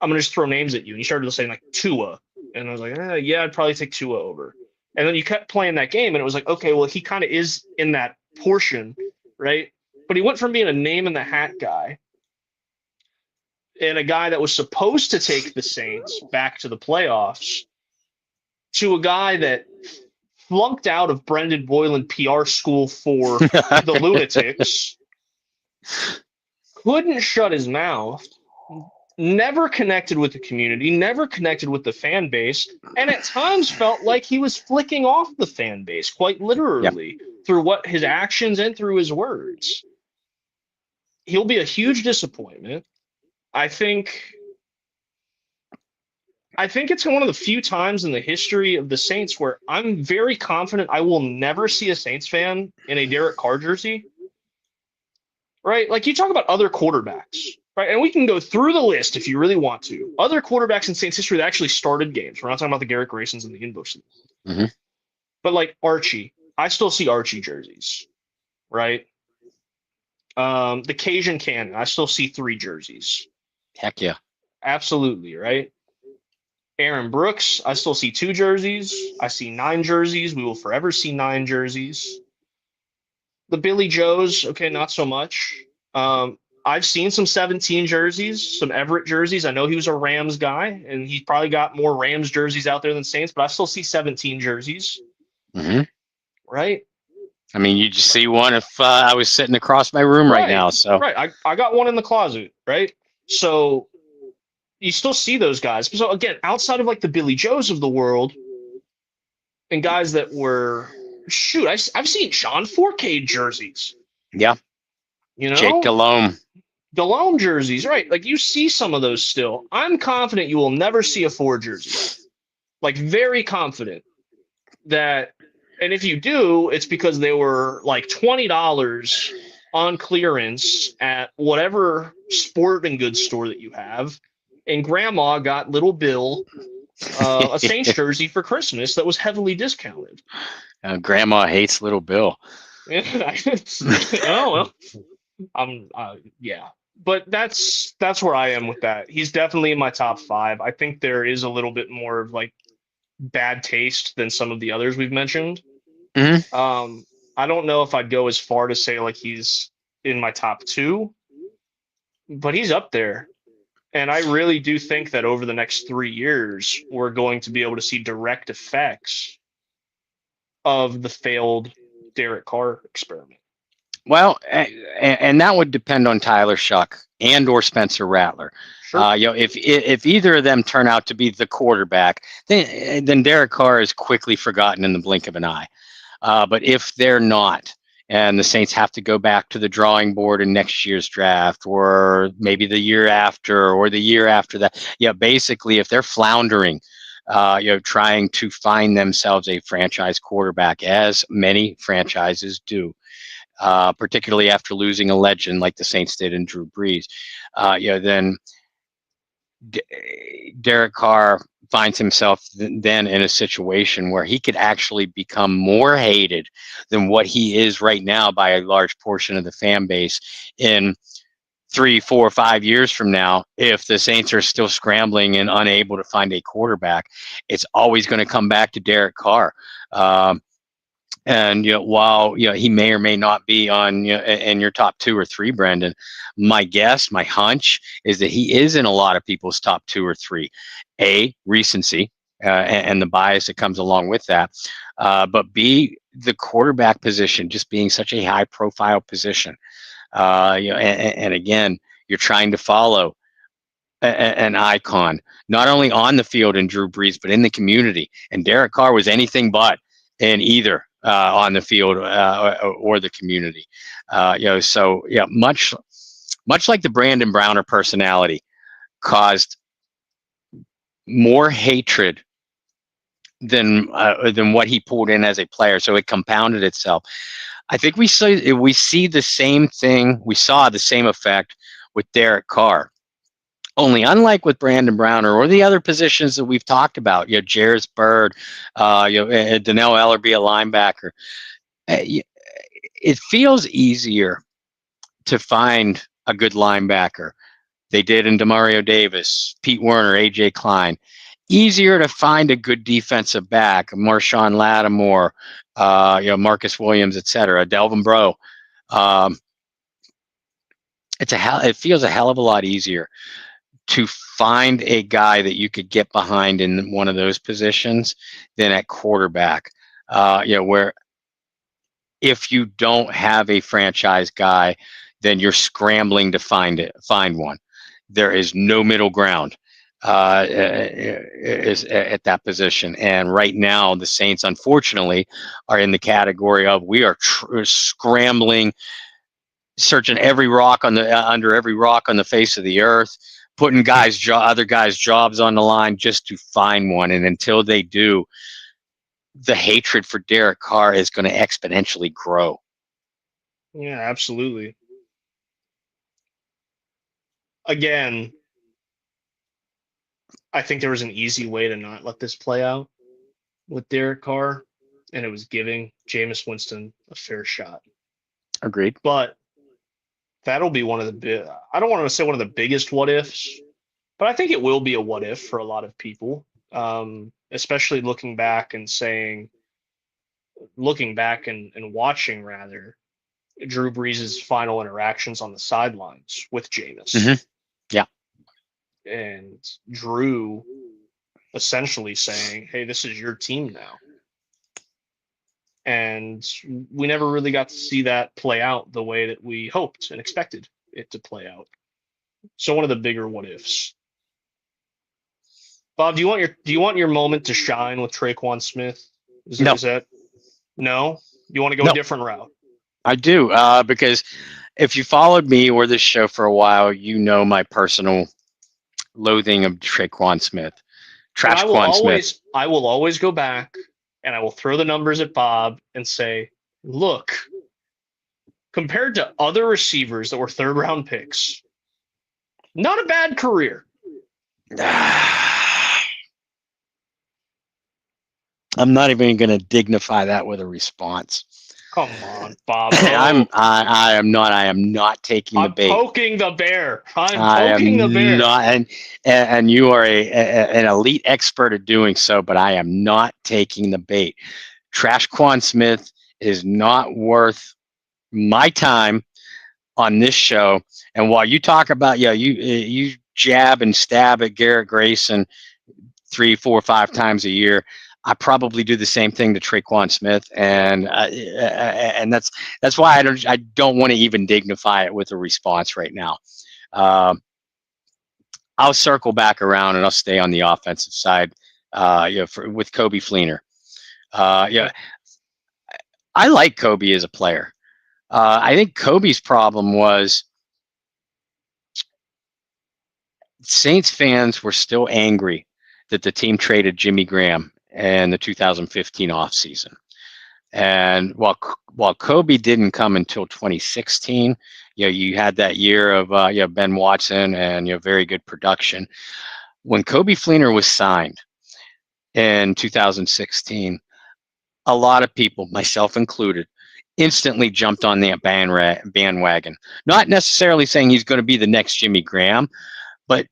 Speaker 2: I'm gonna just throw names at you. And he started saying like Tua, and I was like, yeah, I'd probably take Tua over. And then you kept playing that game, and it was like, okay, well, he kind of is in that portion, right? But he went from being a name in the hat guy and a guy that was supposed to take the Saints back to the playoffs to a guy that flunked out of Brendan Boylan PR school for the Lunatics, couldn't shut his mouth, never connected with the community, never connected with the fan base, and at times felt like he was flicking off the fan base, quite literally, through what his actions and through his words. He'll be a huge disappointment. I think it's one of the few times in the history of the Saints where I'm very confident I will never see a Saints fan in a Derek Carr jersey. Right? Like you talk about other quarterbacks, right? And we can go through the list if you really want to. Other quarterbacks in Saints history that actually started games. We're not talking about the Garrett Graysons and the Inbooks.
Speaker 1: Mm-hmm.
Speaker 2: But like Archie, I still see Archie jerseys, right? The Cajun Cannon, I still see 3 jerseys.
Speaker 1: Heck yeah.
Speaker 2: Absolutely, right? Aaron Brooks, I still see 2 jerseys. I see 9 jerseys. We will forever see 9 jerseys. The Billy Joes, okay, not so much. I've seen some 17 jerseys, some Everett jerseys. I know he was a Rams guy, and he's probably got more Rams jerseys out there than Saints, but I still see 17 jerseys.
Speaker 1: Mm-hmm.
Speaker 2: Right?
Speaker 1: I mean, you just see one if I was sitting across my room right now. So
Speaker 2: right, I got one in the closet, right? So you still see those guys. So again, outside of like the Billy Joes of the world, and guys that were shoot, I've seen John Fourcade jerseys.
Speaker 1: Yeah.
Speaker 2: You know,
Speaker 1: Jake
Speaker 2: Delhomme jerseys, right? Like you see some of those still. I'm confident you will never see a 4 jersey. Like very confident that, and if you do, it's because they were like $20 on clearance at whatever sporting goods store that you have, and Grandma got little Bill a Saints jersey for Christmas that was heavily discounted.
Speaker 1: Grandma hates little Bill.
Speaker 2: Oh well, yeah. But that's where I am with that. He's definitely in my top 5. I think there is a little bit more of like bad taste than some of the others we've mentioned.
Speaker 1: Mm-hmm.
Speaker 2: I don't know if I'd go as far to say like he's in my top 2, but he's up there. And I really do think that over the next 3 years, we're going to be able to see direct effects of the failed Derek Carr experiment.
Speaker 1: Well, and that would depend on Tyler Shuck and or Spencer Rattler.
Speaker 2: Sure.
Speaker 1: If either of them turn out to be the quarterback, then Derek Carr is quickly forgotten in the blink of an eye. But if they're not, and the Saints have to go back to the drawing board in next year's draft, or maybe the year after, or the year after that, basically, if they're floundering, trying to find themselves a franchise quarterback, as many franchises do. Particularly after losing a legend like the Saints did in Drew Brees, then Derek Carr finds himself then in a situation where he could actually become more hated than what he is right now by a large portion of the fan base in 3, 4, 5 years from now. If the Saints are still scrambling and unable to find a quarterback, it's always going to come back to Derek Carr. And while he may or may not be on in your top 2 or 3, Brendan, my guess, my hunch is that he is in a lot of people's top 2 or 3. A, recency and the bias that comes along with that, but B, the quarterback position just being such a high-profile position. And again, you're trying to follow an icon, not only on the field in Drew Brees, but in the community. And Derek Carr was anything but in either. On the field or the community, much like the Brandon Browner personality caused more hatred than what he pulled in as a player. So it compounded itself. I think we see the same thing. We saw the same effect with Derek Carr. Only unlike with Brandon Browner or the other positions that we've talked about, Jairus Byrd, Donnell Ellerbe, a linebacker, it feels easier to find a good linebacker They did in Demario Davis, Pete Werner, AJ Klein. Easier to find a good defensive back, Marshawn Lattimore, Marcus Williams, etc. Delvin Breaux. Um, it feels a hell of a lot easier to find a guy that you could get behind in one of those positions than at quarterback. Where if you don't have a franchise guy, then you're scrambling to find one. There is no middle ground is at that position. And right now, the Saints, unfortunately, are in the category of we are scrambling, searching every rock on the under every rock on the face of the earth, putting other guys' jobs on the line just to find one. And until they do, the hatred for Derek Carr is going to exponentially grow.
Speaker 2: Yeah, absolutely. Again, I think there was an easy way to not let this play out with Derek Carr, and it was giving Jameis Winston a fair shot.
Speaker 1: Agreed.
Speaker 2: But that'll be one of the I don't want to say one of the biggest what ifs, but I think it will be a what if for a lot of people, especially looking back and watching rather Drew Brees' final interactions on the sidelines with Jameis.
Speaker 1: Mm-hmm. Yeah.
Speaker 2: And Drew essentially saying, hey, this is your team now. And we never really got to see that play out the way that we hoped and expected it to play out. So one of the bigger what ifs. Bob, do you want your moment to shine with Traquan Smith?
Speaker 1: No.
Speaker 2: Is that no? You want to go a different route?
Speaker 1: I do, because if you followed me or this show for a while, you know my personal loathing of Traquan Smith. Smith.
Speaker 2: I will always go back and I will throw the numbers at Bob and say, look, compared to other receivers that were third round picks, not a bad career.
Speaker 1: I'm not even going to dignify that with a response.
Speaker 2: Come on, Bob.
Speaker 1: I am not taking the bait.
Speaker 2: I'm poking the bear. I'm poking the bear.
Speaker 1: And you are an elite expert at doing so, but I am not taking the bait. Traquan Smith is not worth my time on this show. And while you talk about, you jab and stab at Garrett Grayson 3, 4, 5 times a year, I probably do the same thing to Traquan Smith, and that's why I don't want to even dignify it with a response right now. I'll circle back around and I'll stay on the offensive side. With Coby Fleener. I like Coby as a player. I think Coby's problem was Saints fans were still angry that the team traded Jimmy Graham in the 2015 offseason. And while Coby didn't come until 2016, you had that year of Ben Watson and very good production. When Coby Fleener was signed in 2016, a lot of people, myself included, instantly jumped on the bandwagon. Not necessarily saying he's going to be the next Jimmy Graham, but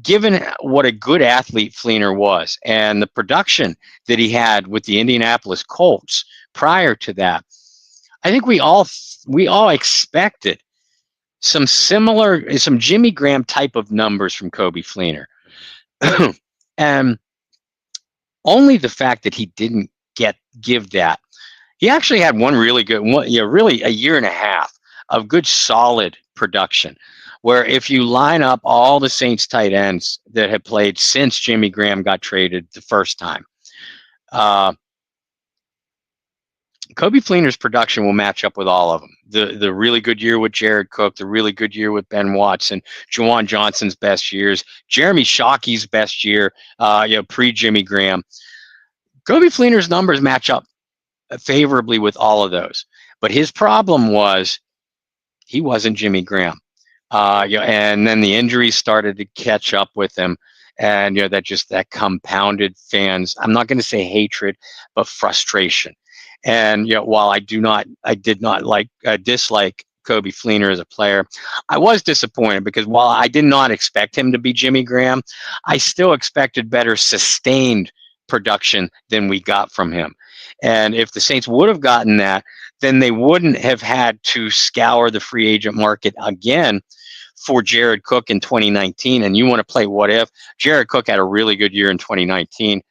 Speaker 1: given what a good athlete Fleener was and the production that he had with the Indianapolis Colts prior to that, I think we all expected some Jimmy Graham type of numbers from Coby Fleener. And only the fact that he didn't give that. He actually had one really good one, really a year and a half of good solid production, where if you line up all the Saints tight ends that have played since Jimmy Graham got traded the first time, Coby Fleener's production will match up with all of them. The really good year with Jared Cook, the really good year with Ben Watson, Juwan Johnson's best years, Jeremy Shockey's best year, pre-Jimmy Graham. Coby Fleener's numbers match up favorably with all of those. But his problem was he wasn't Jimmy Graham. And then the injuries started to catch up with him, and that compounded fans. I'm not going to say hatred, but frustration. And while I did not dislike Kobe Fleener as a player. I was disappointed because while I did not expect him to be Jimmy Graham, I still expected better sustained production than we got from him. And if the Saints would have gotten that, then they wouldn't have had to scour the free agent market again for Jared Cook in 2019. And you want to play what if? Jared Cook had a really good year in 2019.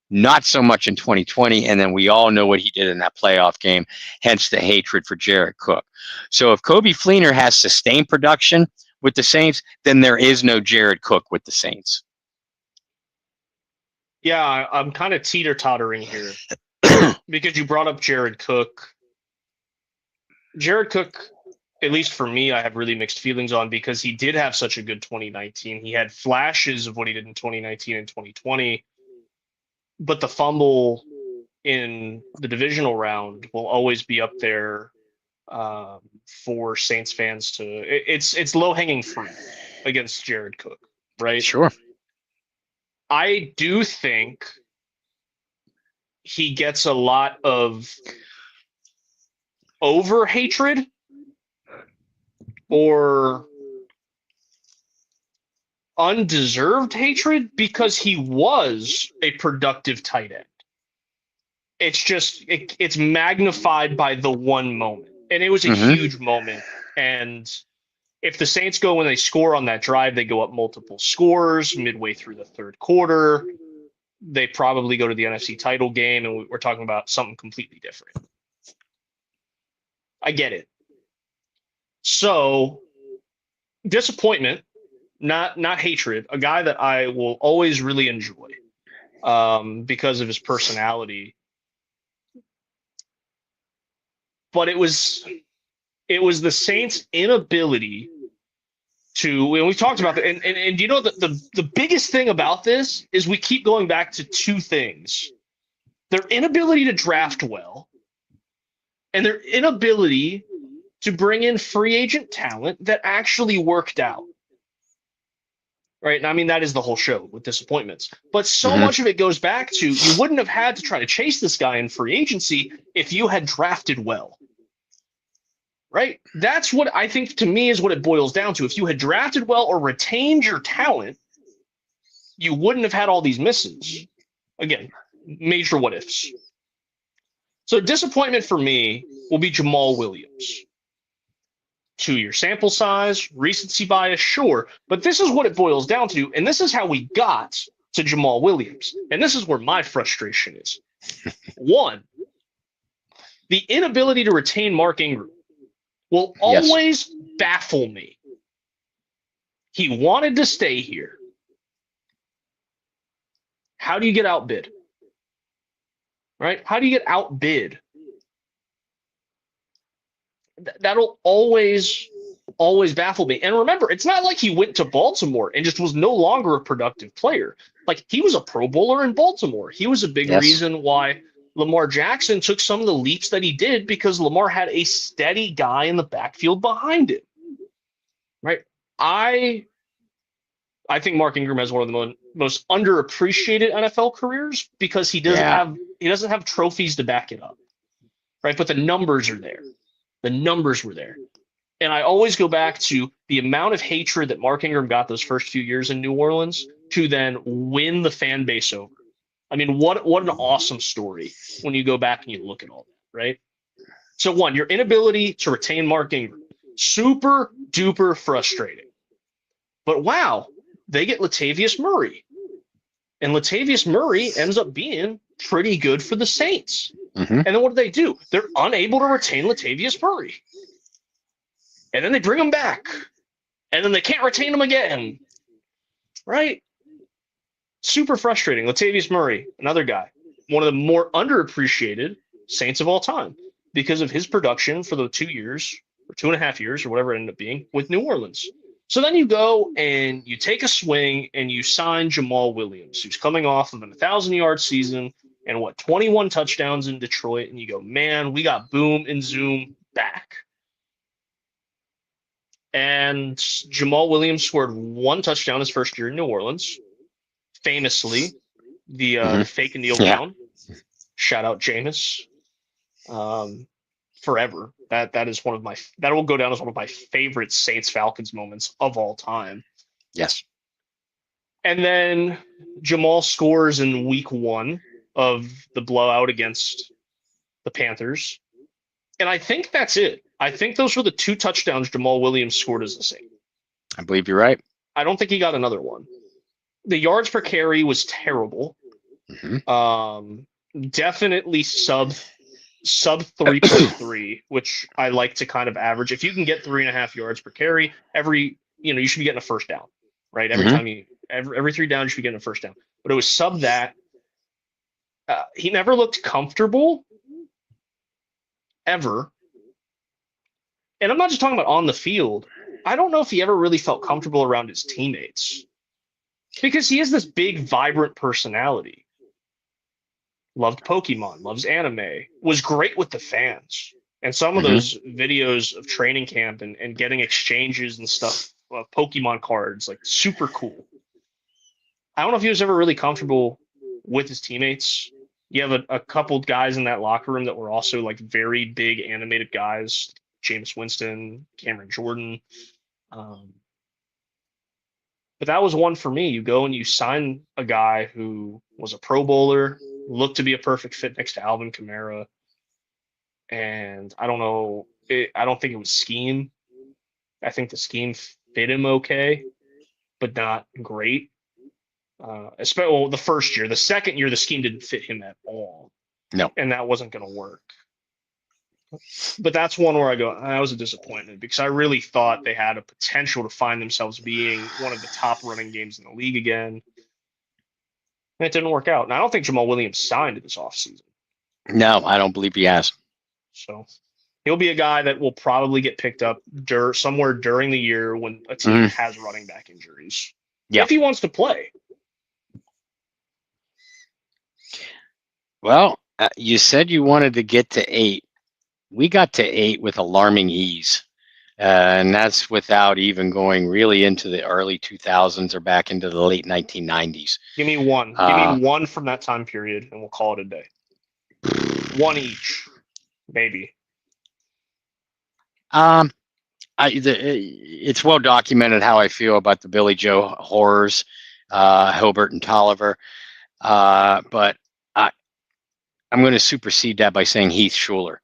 Speaker 1: Not so much in 2020, and then we all know what he did in that playoff game, hence the hatred for Jared Cook. So if Kobe Fleener has sustained production with the Saints, then there is no Jared Cook with the Saints.
Speaker 2: Yeah, I'm kind of teeter-tottering here because you brought up Jared Cook. Jared Cook, at least for me, I have really mixed feelings on because he did have such a good 2019. He had flashes of what he did in 2019 and 2020. But the fumble in the divisional round will always be up there for Saints fans to. It's low hanging fruit against Jared Cook, right?
Speaker 1: Sure.
Speaker 2: I do think he gets a lot of over hatred or undeserved hatred because he was a productive tight end. It's just it's magnified by the one moment, and it was a huge moment. And if the Saints go when they score on that drive, they go up multiple scores midway through the third quarter. They probably go to the NFC title game, and we're talking about something completely different. I get it. So disappointment. Not hatred, a guy that I will always really enjoy because of his personality. But it was the Saints' inability to, and we talked about that, and you know the biggest thing about this is we keep going back to two things: their inability to draft well, and their inability to bring in free agent talent that actually worked out. Right. And I mean, that is the whole show with disappointments. But so much of it goes back to you wouldn't have had to try to chase this guy in free agency if you had drafted well. Right. That's what I think to me is what it boils down to. If you had drafted well or retained your talent, you wouldn't have had all these misses. Again, major what ifs. So disappointment for me will be Jamal Williams. 2-year sample size, recency bias, sure. But this is what it boils down to. And this is how we got to Jamal Williams. And this is where my frustration is. One, the inability to retain Mark Ingram will always baffle me. He wanted to stay here. How do you get outbid? Right? How do you get outbid? That'll always baffle me. And remember, it's not like he went to Baltimore and just was no longer a productive player. Like, he was a Pro Bowler in Baltimore. He was a big reason why Lamar Jackson took some of the leaps that he did, because Lamar had a steady guy in the backfield behind him. Right? I think Mark Ingram has one of the most underappreciated NFL careers because he doesn't have trophies to back it up. Right? But the numbers are there. The numbers were there. And I always go back to the amount of hatred that Mark Ingram got those first few years in New Orleans to then win the fan base over. I mean, what an awesome story when you go back and you look at all that, right? So one, your inability to retain Mark Ingram, super duper frustrating. But wow, they get Latavius Murray. And Latavius Murray ends up being pretty good for the Saints. And then what do? They're unable to retain Latavius Murray. And then they bring him back. And then they can't retain him again. Right? Super frustrating. Latavius Murray, another guy, one of the more underappreciated Saints of all time because of his production for the 2 years or 2.5 years or whatever it ended up being with New Orleans. So then you go and you take a swing and you sign Jamal Williams, who's coming off of a 1,000-yard season and 21 touchdowns in Detroit. And you go, man, we got Boom and Zoom back. And Jamal Williams scored 1 touchdown his first year in New Orleans. Famously, the fake kneel down. Shout out Jameis. forever. That is that will go down as one of my favorite Saints Falcons moments of all time.
Speaker 1: Yes.
Speaker 2: And then Jamal scores in week 1 of the blowout against the Panthers. And I think that's it. I think those were the 2 touchdowns Jamal Williams scored as a Saint.
Speaker 1: I believe you're right.
Speaker 2: I don't think he got another one. The yards per carry was terrible. Definitely sub 3.3, which I like to kind of average. If you can get 3.5 yards per carry, you should be getting a first down, right? Every 3 downs, you should be getting a first down. But it was sub that. He never looked comfortable ever. And I'm not just talking about on the field. I don't know if he ever really felt comfortable around his teammates, because he has this big, vibrant personality. Loved Pokemon, loves anime, was great with the fans. And some of those videos of training camp and getting exchanges and stuff, Pokemon cards, like super cool. I don't know if he was ever really comfortable with his teammates. You have a couple guys in that locker room that were also like very big animated guys, Jameis Winston, Cameron Jordan. But that was one for me. You go and you sign a guy who was a Pro Bowler, looked to be a perfect fit next to Alvin Kamara. And I don't know. I don't think it was scheme. I think the scheme fit him okay, but not great. Especially the first year. The second year, the scheme didn't fit him at all.
Speaker 1: No.
Speaker 2: And that wasn't going to work. But that's one where I go, that was a disappointment, because I really thought they had a potential to find themselves being one of the top running games in the league again. And it didn't work out. And I don't think Jamal Williams signed this offseason.
Speaker 1: No, I don't believe he has.
Speaker 2: So he'll be a guy that will probably get picked up somewhere during the year when a team has running back injuries. Yeah. If he wants to play.
Speaker 1: Well, you said you wanted to get to 8. We got to 8 with alarming ease. And that's without even going really into the early 2000s or back into the late 1990s.
Speaker 2: Give me one. Give me one from that time period, and we'll call it a day. One each, maybe.
Speaker 1: It's well documented how I feel about the Billy Joe horrors, Hilbert and Tolliver. But I'm going to supersede that by saying Heath Shuler.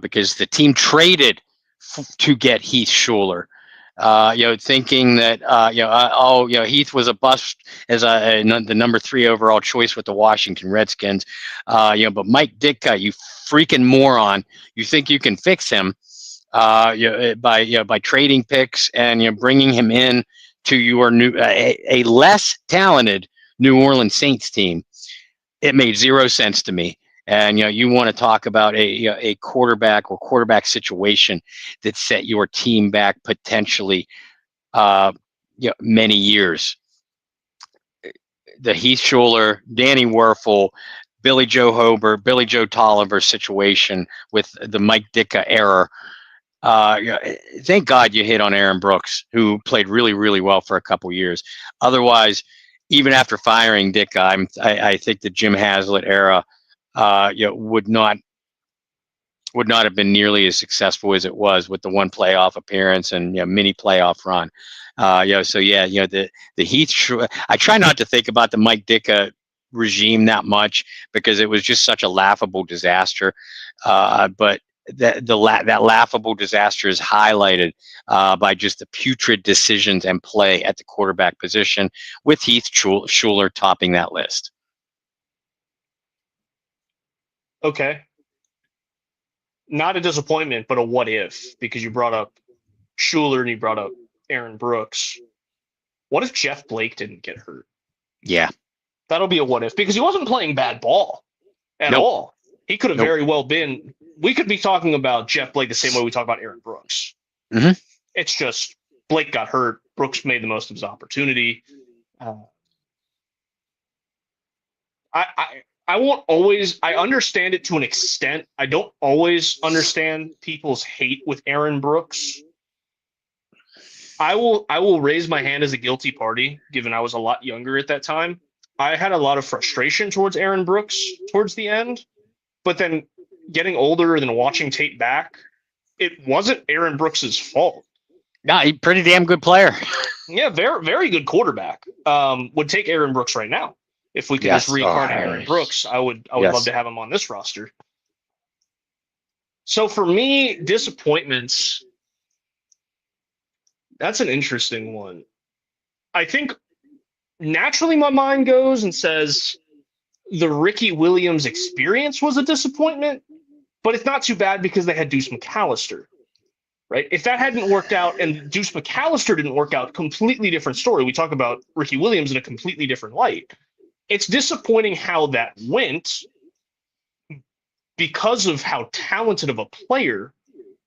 Speaker 1: Because the team traded to get Heath Shuler, thinking that Heath was a bust as the number 3 overall choice with the Washington Redskins, but Mike Ditka, you freaking moron, you think you can fix him by trading picks and bringing him in to your a less talented New Orleans Saints team. It made zero sense to me. And you want to talk about a quarterback or quarterback situation that set your team back potentially many years. The Heath Shuler, Danny Werfel, Billy Joe Hobert, Billy Joe Tolliver situation with the Mike Ditka era. Thank God you hit on Aaron Brooks, who played really, really well for a couple years. Otherwise, even after firing Ditka, I think the Jim Haslett era would not have been nearly as successful as it was with the one playoff appearance and mini playoff run. The Heath. I try not to think about the Mike Ditka regime that much because it was just such a laughable disaster. But that laughable disaster is highlighted by just the putrid decisions and play at the quarterback position, with Heath Shuler topping that list.
Speaker 2: Okay. Not a disappointment, but a what if, because you brought up Shuler and you brought up Aaron Brooks. What if Jeff Blake didn't get hurt?
Speaker 1: Yeah.
Speaker 2: That'll be a what if, because he wasn't playing bad ball at all. He could have very well been. We could be talking about Jeff Blake the same way we talk about Aaron Brooks.
Speaker 1: Mm-hmm.
Speaker 2: It's just Blake got hurt. Brooks made the most of his opportunity. I won't always. I understand it to an extent. I don't always understand people's hate with Aaron Brooks. I will raise my hand as a guilty party, given I was a lot younger at that time. I had a lot of frustration towards Aaron Brooks towards the end, but then getting older and then watching tape back, it wasn't Aaron Brooks's fault.
Speaker 1: No, he's pretty damn good player.
Speaker 2: Yeah, very, very good quarterback. Would take Aaron Brooks right now. If we could just reincarnate Aaron Brooks, I would love to have him on this roster. So for me, disappointments, that's an interesting one. I think naturally my mind goes and says the Ricky Williams experience was a disappointment, but it's not too bad because they had Deuce McAllister, right? If that hadn't worked out and Deuce McAllister didn't work out, completely different story. We talk about Ricky Williams in a completely different light. It's disappointing how that went because of how talented of a player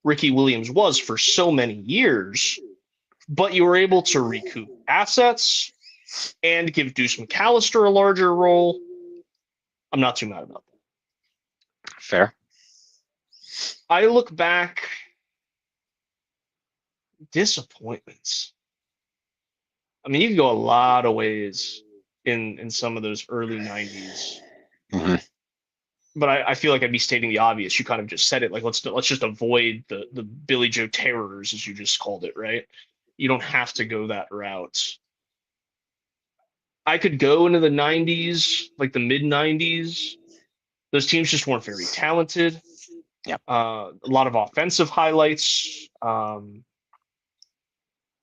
Speaker 2: Ricky Williams was for so many years, but you were able to recoup assets and give Deuce McAllister a larger role. I'm not too mad about that.
Speaker 1: Fair.
Speaker 2: I look back, disappointments. I mean, you can go a lot of ways in some of those early 90s.
Speaker 1: Mm-hmm.
Speaker 2: But I feel like I'd be stating the obvious. You kind of just said it. Like, let's just avoid the Billy Joe terrors, as you just called it, right? You don't have to go that route. I could go into the 90s, like the mid 90s. Those teams just weren't very talented.
Speaker 1: Yep.
Speaker 2: A lot of offensive highlights.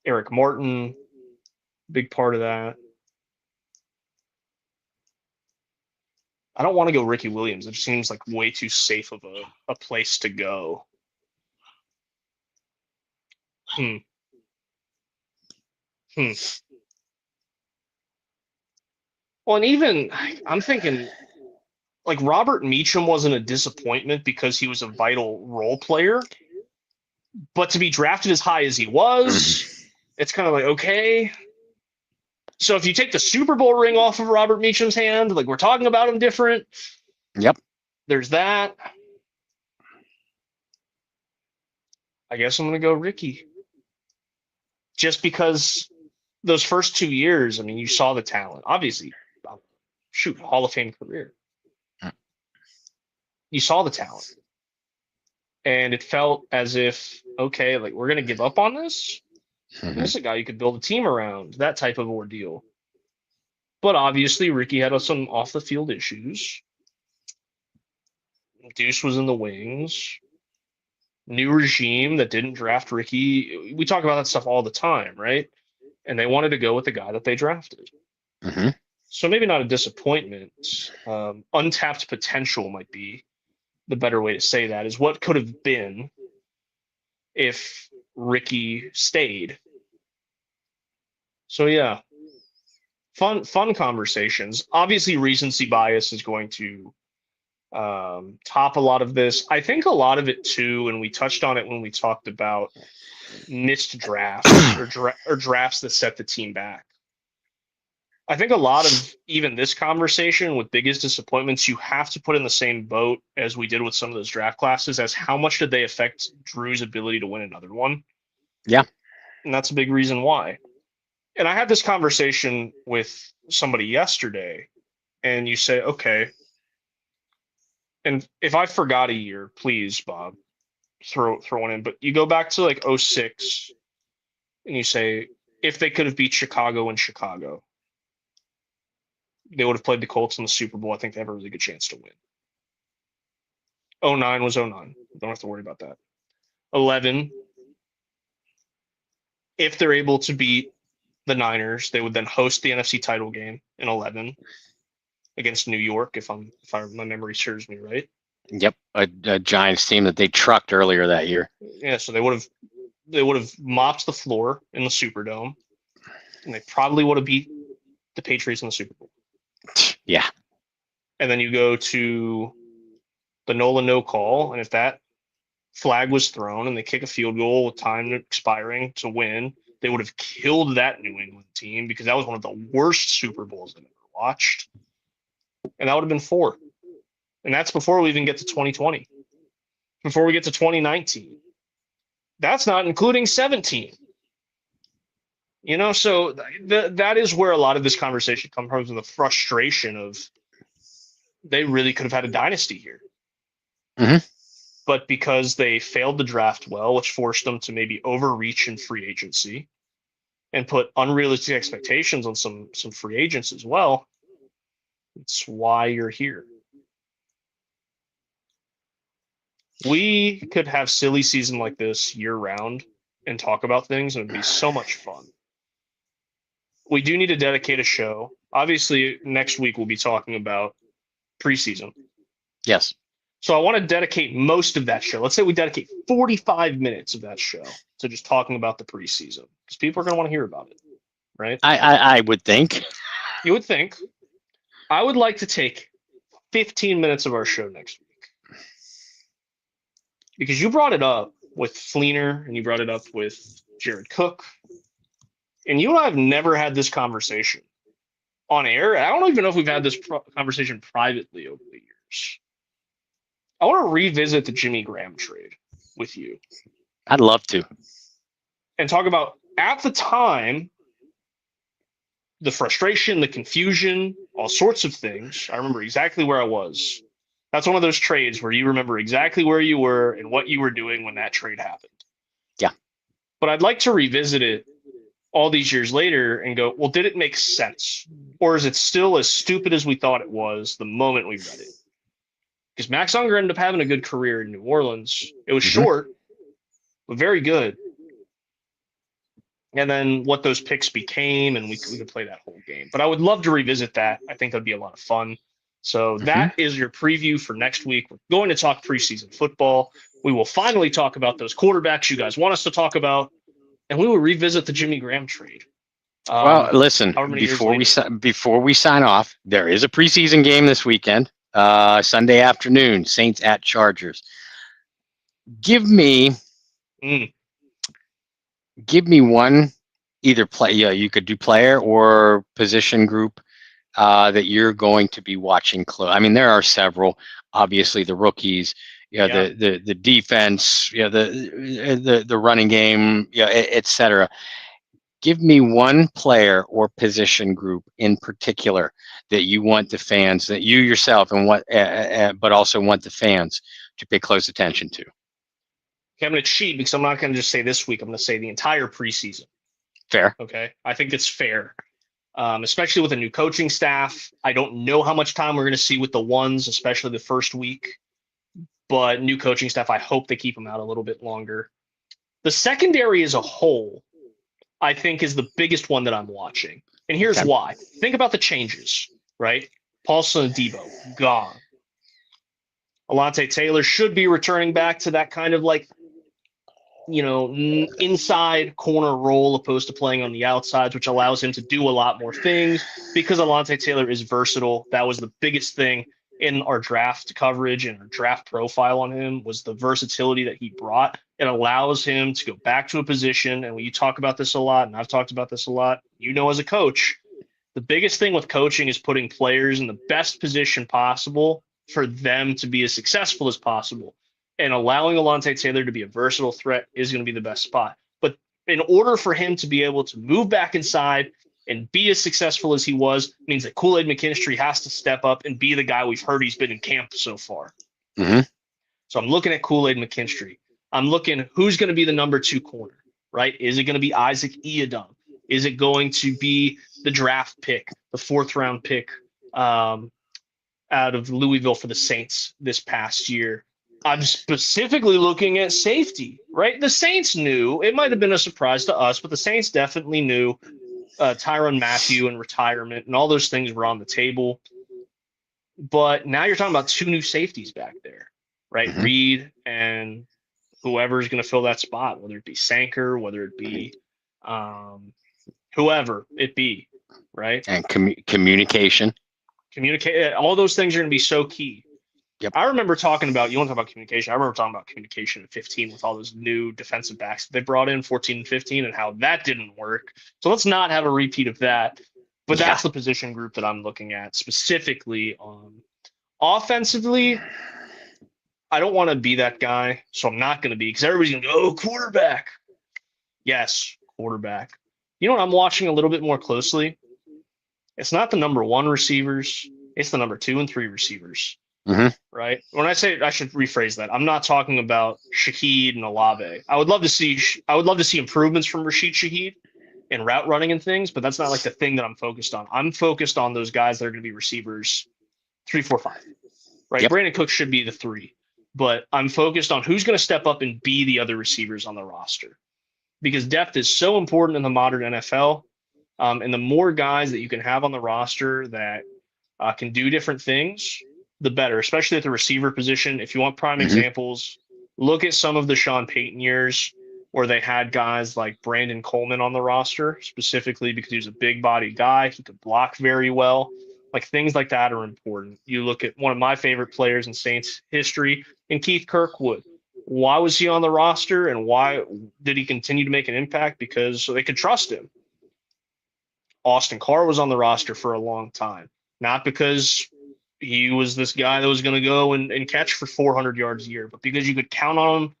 Speaker 2: Eric Martin, big part of that. I don't want to go Ricky Williams. It just seems like way too safe of a place to go. Well, and even I'm thinking like Robert Meacham wasn't a disappointment because he was a vital role player, but to be drafted as high as he was, it's kind of like, okay. So if you take the Super Bowl ring off of Robert Meacham's hand, like we're talking about him different.
Speaker 1: Yep.
Speaker 2: There's that. I guess I'm going to go Ricky. Just because those first 2 years, I mean, you saw the talent. Obviously, shoot, Hall of Fame career. You saw the talent. And it felt as if, okay, like we're going to give up on this. Mm-hmm. This is a guy you could build a team around, that type of ordeal. But obviously, Ricky had some off the field issues. Deuce was in the wings. New regime that didn't draft Ricky. We talk about that stuff all the time, right? And they wanted to go with the guy that they drafted.
Speaker 1: Mm-hmm.
Speaker 2: So maybe not a disappointment. Untapped potential might be the better way to say that, is what could have been if Ricky stayed. So yeah, fun conversations. Obviously, recency bias is going to top a lot of this. I think a lot of it too, and we touched on it when we talked about missed drafts or drafts that set the team back. I think a lot of even this conversation with biggest disappointments, you have to put in the same boat as we did with some of those draft classes as how much did they affect Drew's ability to win another one?
Speaker 1: Yeah.
Speaker 2: And that's a big reason why. And I had this conversation with somebody yesterday, and you say, okay, and if I forgot a year, please, Bob, throw one in. But you go back to like 06, and you say, if they could have beat Chicago in Chicago, they would have played the Colts in the Super Bowl. I think they have a really good chance to win. 09 was 09. Don't have to worry about that. 11, if they're able to beat the Niners, they would then host the NFC title game in 11 against New York, if my memory serves me right.
Speaker 1: Yep, a Giants team that they trucked earlier that year.
Speaker 2: Yeah, so they would have mopped the floor in the Superdome, and they probably would have beat the Patriots in the Super Bowl.
Speaker 1: Yeah.
Speaker 2: And then you go to the Nola no call, and if that flag was thrown and they kick a field goal with time expiring to win, they would have killed that New England team because that was one of the worst Super Bowls I've ever watched. And that would have been 4. And that's before we even get to 2020, before we get to 2019. That's not including 17. You know, so that is where a lot of this conversation comes from, the frustration of they really could have had a dynasty here.
Speaker 1: Mhm.
Speaker 2: But because they failed to draft well, which forced them to maybe overreach in free agency and put unrealistic expectations on some free agents as well, it's why you're here. We could have silly season like this year round and talk about things, and it'd be so much fun. We do need to dedicate a show. Obviously, next week we'll be talking about preseason.
Speaker 1: Yes.
Speaker 2: So I want to dedicate most of that show. Let's say we dedicate 45 minutes of that show to just talking about the preseason because people are going to want to hear about it, right?
Speaker 1: I would think.
Speaker 2: You would think. I would like to take 15 minutes of our show next week because you brought it up with Fleener and you brought it up with Jared Cook. And you and I have never had this conversation on air. I don't even know if we've had this conversation privately over the years. I want to revisit the Jimmy Graham trade with you
Speaker 1: I'd love to.
Speaker 2: and talk about at the time the frustration, the confusion, all sorts of things. I remember exactly where I was. That's one of those trades where you remember exactly where you were and what you were doing when that trade happened.
Speaker 1: Yeah.
Speaker 2: But I'd like to revisit it all these years later and go, well, did it make sense? Or is it still as stupid as we thought it was the moment we read it? Because Max Unger ended up having a good career in New Orleans. It was short, but very good. And then what those picks became, and we could play that whole game. But I would love to revisit that. I think that'd be a lot of fun. So that is your preview for next week. We're going to talk preseason football. We will finally talk about those quarterbacks you guys want us to talk about, and we will revisit the Jimmy Graham trade.
Speaker 1: Well, listen, before we sign off, there is a preseason game this weekend, Sunday afternoon, Saints at Chargers. Give me one either play. Yeah, you could do player or position group that you're going to be watching close. I mean, there are several. Obviously, the rookies. The defense. The running game. etc. Give me one player or position group in particular that you want the fans, that you yourself and but also want the fans to pay close attention to.
Speaker 2: Okay, I'm going to cheat because I'm not going to just say this week. I'm going to say the entire preseason.
Speaker 1: Fair.
Speaker 2: Okay, I think it's fair, especially with a new coaching staff. I don't know how much time we're going to see with the ones, especially the first week. But new coaching staff, I hope they keep them out a little bit longer. The secondary as a whole, I think, is the biggest one that I'm watching. And here's why. Think about the changes, right? Paulson and Debo, gone. Alontae Taylor should be returning back to that kind of inside corner role opposed to playing on the outsides, which allows him to do a lot more things because Alontae Taylor is versatile. That was the biggest thing in our draft coverage and our draft profile on him was the versatility that he brought. It allows him to go back to a position. And when you talk about this a lot, and I've talked about this a lot, as a coach, the biggest thing with coaching is putting players in the best position possible for them to be as successful as possible. And allowing Alontae Taylor to be a versatile threat is going to be the best spot. But in order for him to be able to move back inside and be as successful as he was, means that Kool-Aid McKinstry has to step up and be the guy we've heard he's been in camp so far. So I'm looking at Kool-Aid McKinstry. I'm looking who's going to be the number 2 corner, right? Is it going to be Isaac Iadom? Is it going to be the draft pick, the 4th round pick out of Louisville for the Saints this past year? I'm specifically looking at safety, right? The Saints knew, it might have been a surprise to us, but the Saints definitely knew Tyrann Mathieu and retirement and all those things were on the table. But now you're talking about 2 new safeties back there, right? Reed and whoever's going to fill that spot, whether it be Sanker, whether it be whoever it be, right?
Speaker 1: And communication.
Speaker 2: All those things are going to be so key.
Speaker 1: Yep.
Speaker 2: I remember talking about, you want to talk about communication, I remember talking about communication at 15 with all those new defensive backs that they brought in, 14 and 15, and how that didn't work. So let's not have a repeat of that. But that's the position group that I'm looking at specifically on offensively. I don't want to be that guy, so I'm not going to be, because everybody's going to go, oh, quarterback. Yes, quarterback. You know what I'm watching a little bit more closely? It's not the number 1 receivers. It's the number 2 and 3 receivers.
Speaker 1: Hmm.
Speaker 2: right? When I say, I should rephrase that. I'm not talking about Shaheed and Olave. I would love to see improvements from Rashid Shaheed in route running and things, but that's not like the thing that I'm focused on. I'm focused on those guys that are going to be receivers 3, 4, 5, right?
Speaker 1: Yep.
Speaker 2: Brandon Cook should be the 3, but I'm focused on who's going to step up and be the other receivers on the roster because depth is so important in the modern NFL. And the more guys that you can have on the roster that can do different things, the better, especially at the receiver position. If you want prime
Speaker 1: Hmm.
Speaker 2: examples, look at some of the Sean Payton years where they had guys like Brandon Coleman on the roster, specifically because he was a big body guy. He could block very well. Like things like that are important. You look at one of my favorite players in Saints history, in Keith Kirkwood. Why was he on the roster and why did he continue to make an impact? Because so they could trust him. Austin Carr was on the roster for a long time, not because he was this guy that was going to go and catch for 400 yards a year, but because you could count on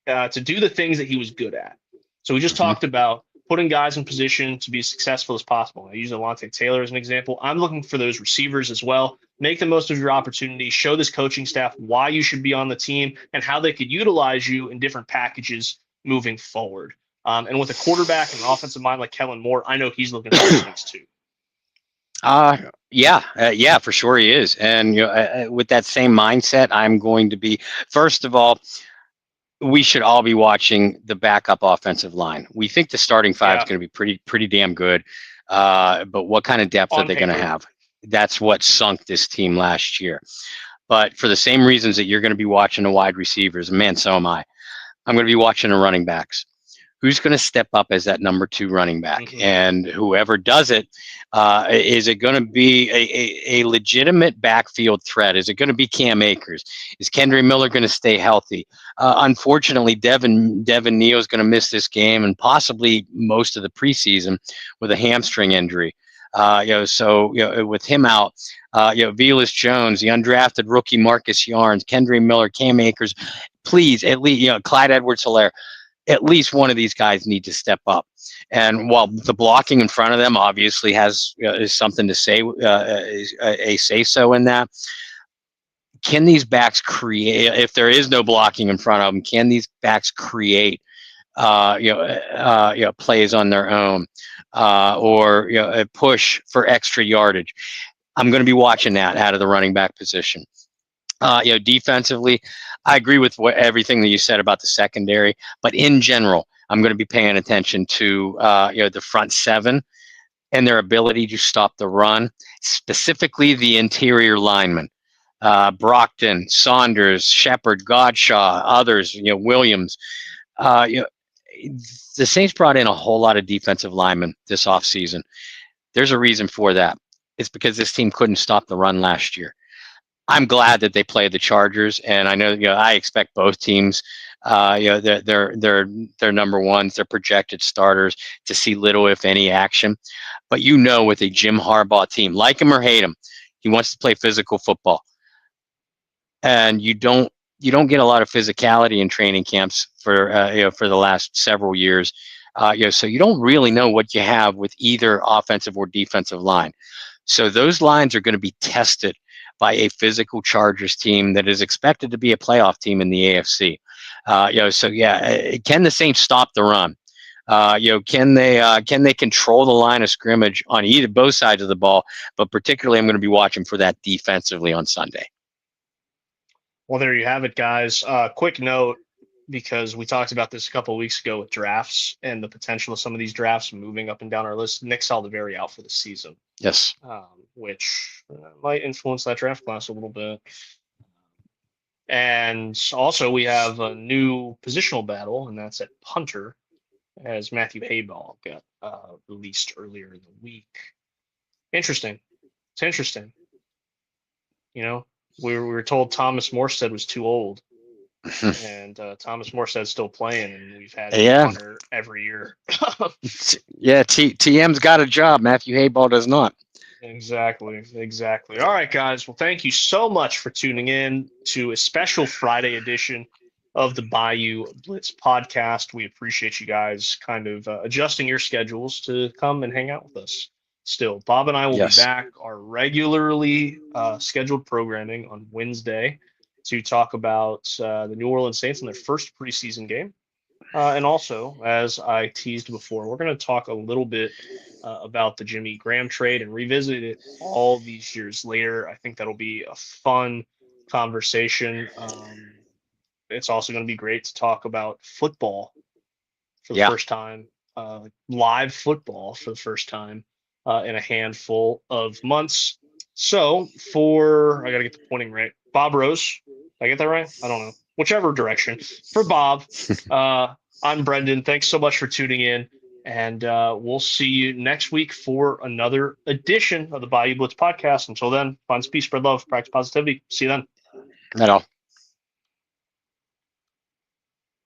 Speaker 2: him to do the things that he was good at. So we just
Speaker 1: Hmm.
Speaker 2: talked about putting guys in position to be as successful as possible. I use Alontae Taylor as an example. I'm looking for those receivers as well. Make the most of your opportunity. Show this coaching staff why you should be on the team and how they could utilize you in different packages moving forward. And with a quarterback and an offensive mind like Kellen Moore, I know he's looking for those things too.
Speaker 1: Yeah, for sure he is. And with that same mindset, I'm going to be, first of all, we should all be watching the backup offensive line. We think the starting five is
Speaker 2: Yeah,
Speaker 1: going to be pretty damn good. But what kind of depth are
Speaker 2: on
Speaker 1: they going to
Speaker 2: paper.
Speaker 1: have? That's what sunk this team last year. But for the same reasons that you're going to be watching the wide receivers, man, so am I. I'm going to be watching the running backs. Who's going to step up as that number 2 running back?
Speaker 2: Mm-hmm.
Speaker 1: And whoever does it, is it going to be a legitimate backfield threat? Is it going to be Cam Akers? Is Kendry Miller going to stay healthy? Unfortunately, Devin Neal is going to miss this game and possibly most of the preseason with a hamstring injury. With him out, Velus Jones, the undrafted rookie Marcus Yarns, Kendry Miller, Cam Akers, please, at least, Clyde Edwards-Helaire, at least one of these guys need to step up. And while the blocking in front of them obviously has is something to say, a say so in that, can these backs create? If there is no blocking in front of them, can these backs create plays on their own, or a push for extra yardage? I'm going to be watching that out of the running back position. Defensively, I agree with everything that you said about the secondary, but in general, I'm going to be paying attention to the front 7 and their ability to stop the run, specifically the interior linemen. Brockton, Saunders, Shepard, Godshaw, others, Williams. Uh, you know, the Saints brought in a whole lot of defensive linemen this offseason. There's a reason for that. It's because this team couldn't stop the run last year. I'm glad that they played the Chargers, and I know I expect both teams, they're number ones, they're projected starters, to see little if any action. But with a Jim Harbaugh team, like him or hate him, he wants to play physical football, and you don't get a lot of physicality in training camps for the last several years. So you don't really know what you have with either offensive or defensive line. So those lines are going to be tested by a physical Chargers team that is expected to be a playoff team in the AFC. Can the Saints stop the run? Can they control the line of scrimmage on both sides of the ball? But particularly, I'm going to be watching for that defensively on Sunday.
Speaker 2: Well, there you have it, guys. Quick note, because we talked about this a couple of weeks ago with drafts and the potential of some of these drafts moving up and down our list. Nick Saldiveri out for the season,
Speaker 1: Yes.
Speaker 2: which might influence that draft class a little bit. And also, we have a new positional battle, and that's at punter, as Matthew Hayball got released earlier in the week. Interesting. It's interesting. We were told Thomas Morstead was too old, and Thomas Morstead's still playing, and we've had a new
Speaker 1: Yeah.
Speaker 2: punter every year.
Speaker 1: TM's got a job. Matthew Hayball does not.
Speaker 2: Exactly. All right, guys. Well, thank you so much for tuning in to a special Friday edition of the Bayou Blitz podcast. We appreciate you guys kind of adjusting your schedules to come and hang out with us. still. Bob and I will be
Speaker 1: Yes.
Speaker 2: back our regularly scheduled programming on Wednesday to talk about the New Orleans Saints in their first preseason game. And also, as I teased before, we're going to talk a little bit about the Jimmy Graham trade and revisit it all these years later. I think that'll be a fun conversation. It's also going to be great to talk about football for the
Speaker 1: Yeah.
Speaker 2: first time, live football for the first time in a handful of months. So I got to get the pointing right. Bob Rose, did I get that right? I don't know. Whichever direction. For Bob, I'm Brendan. Thanks so much for tuning in. And we'll see you next week for another edition of the Bayou Blitz podcast. Until then, find peace, spread love, practice positivity. See you then.
Speaker 1: Right on.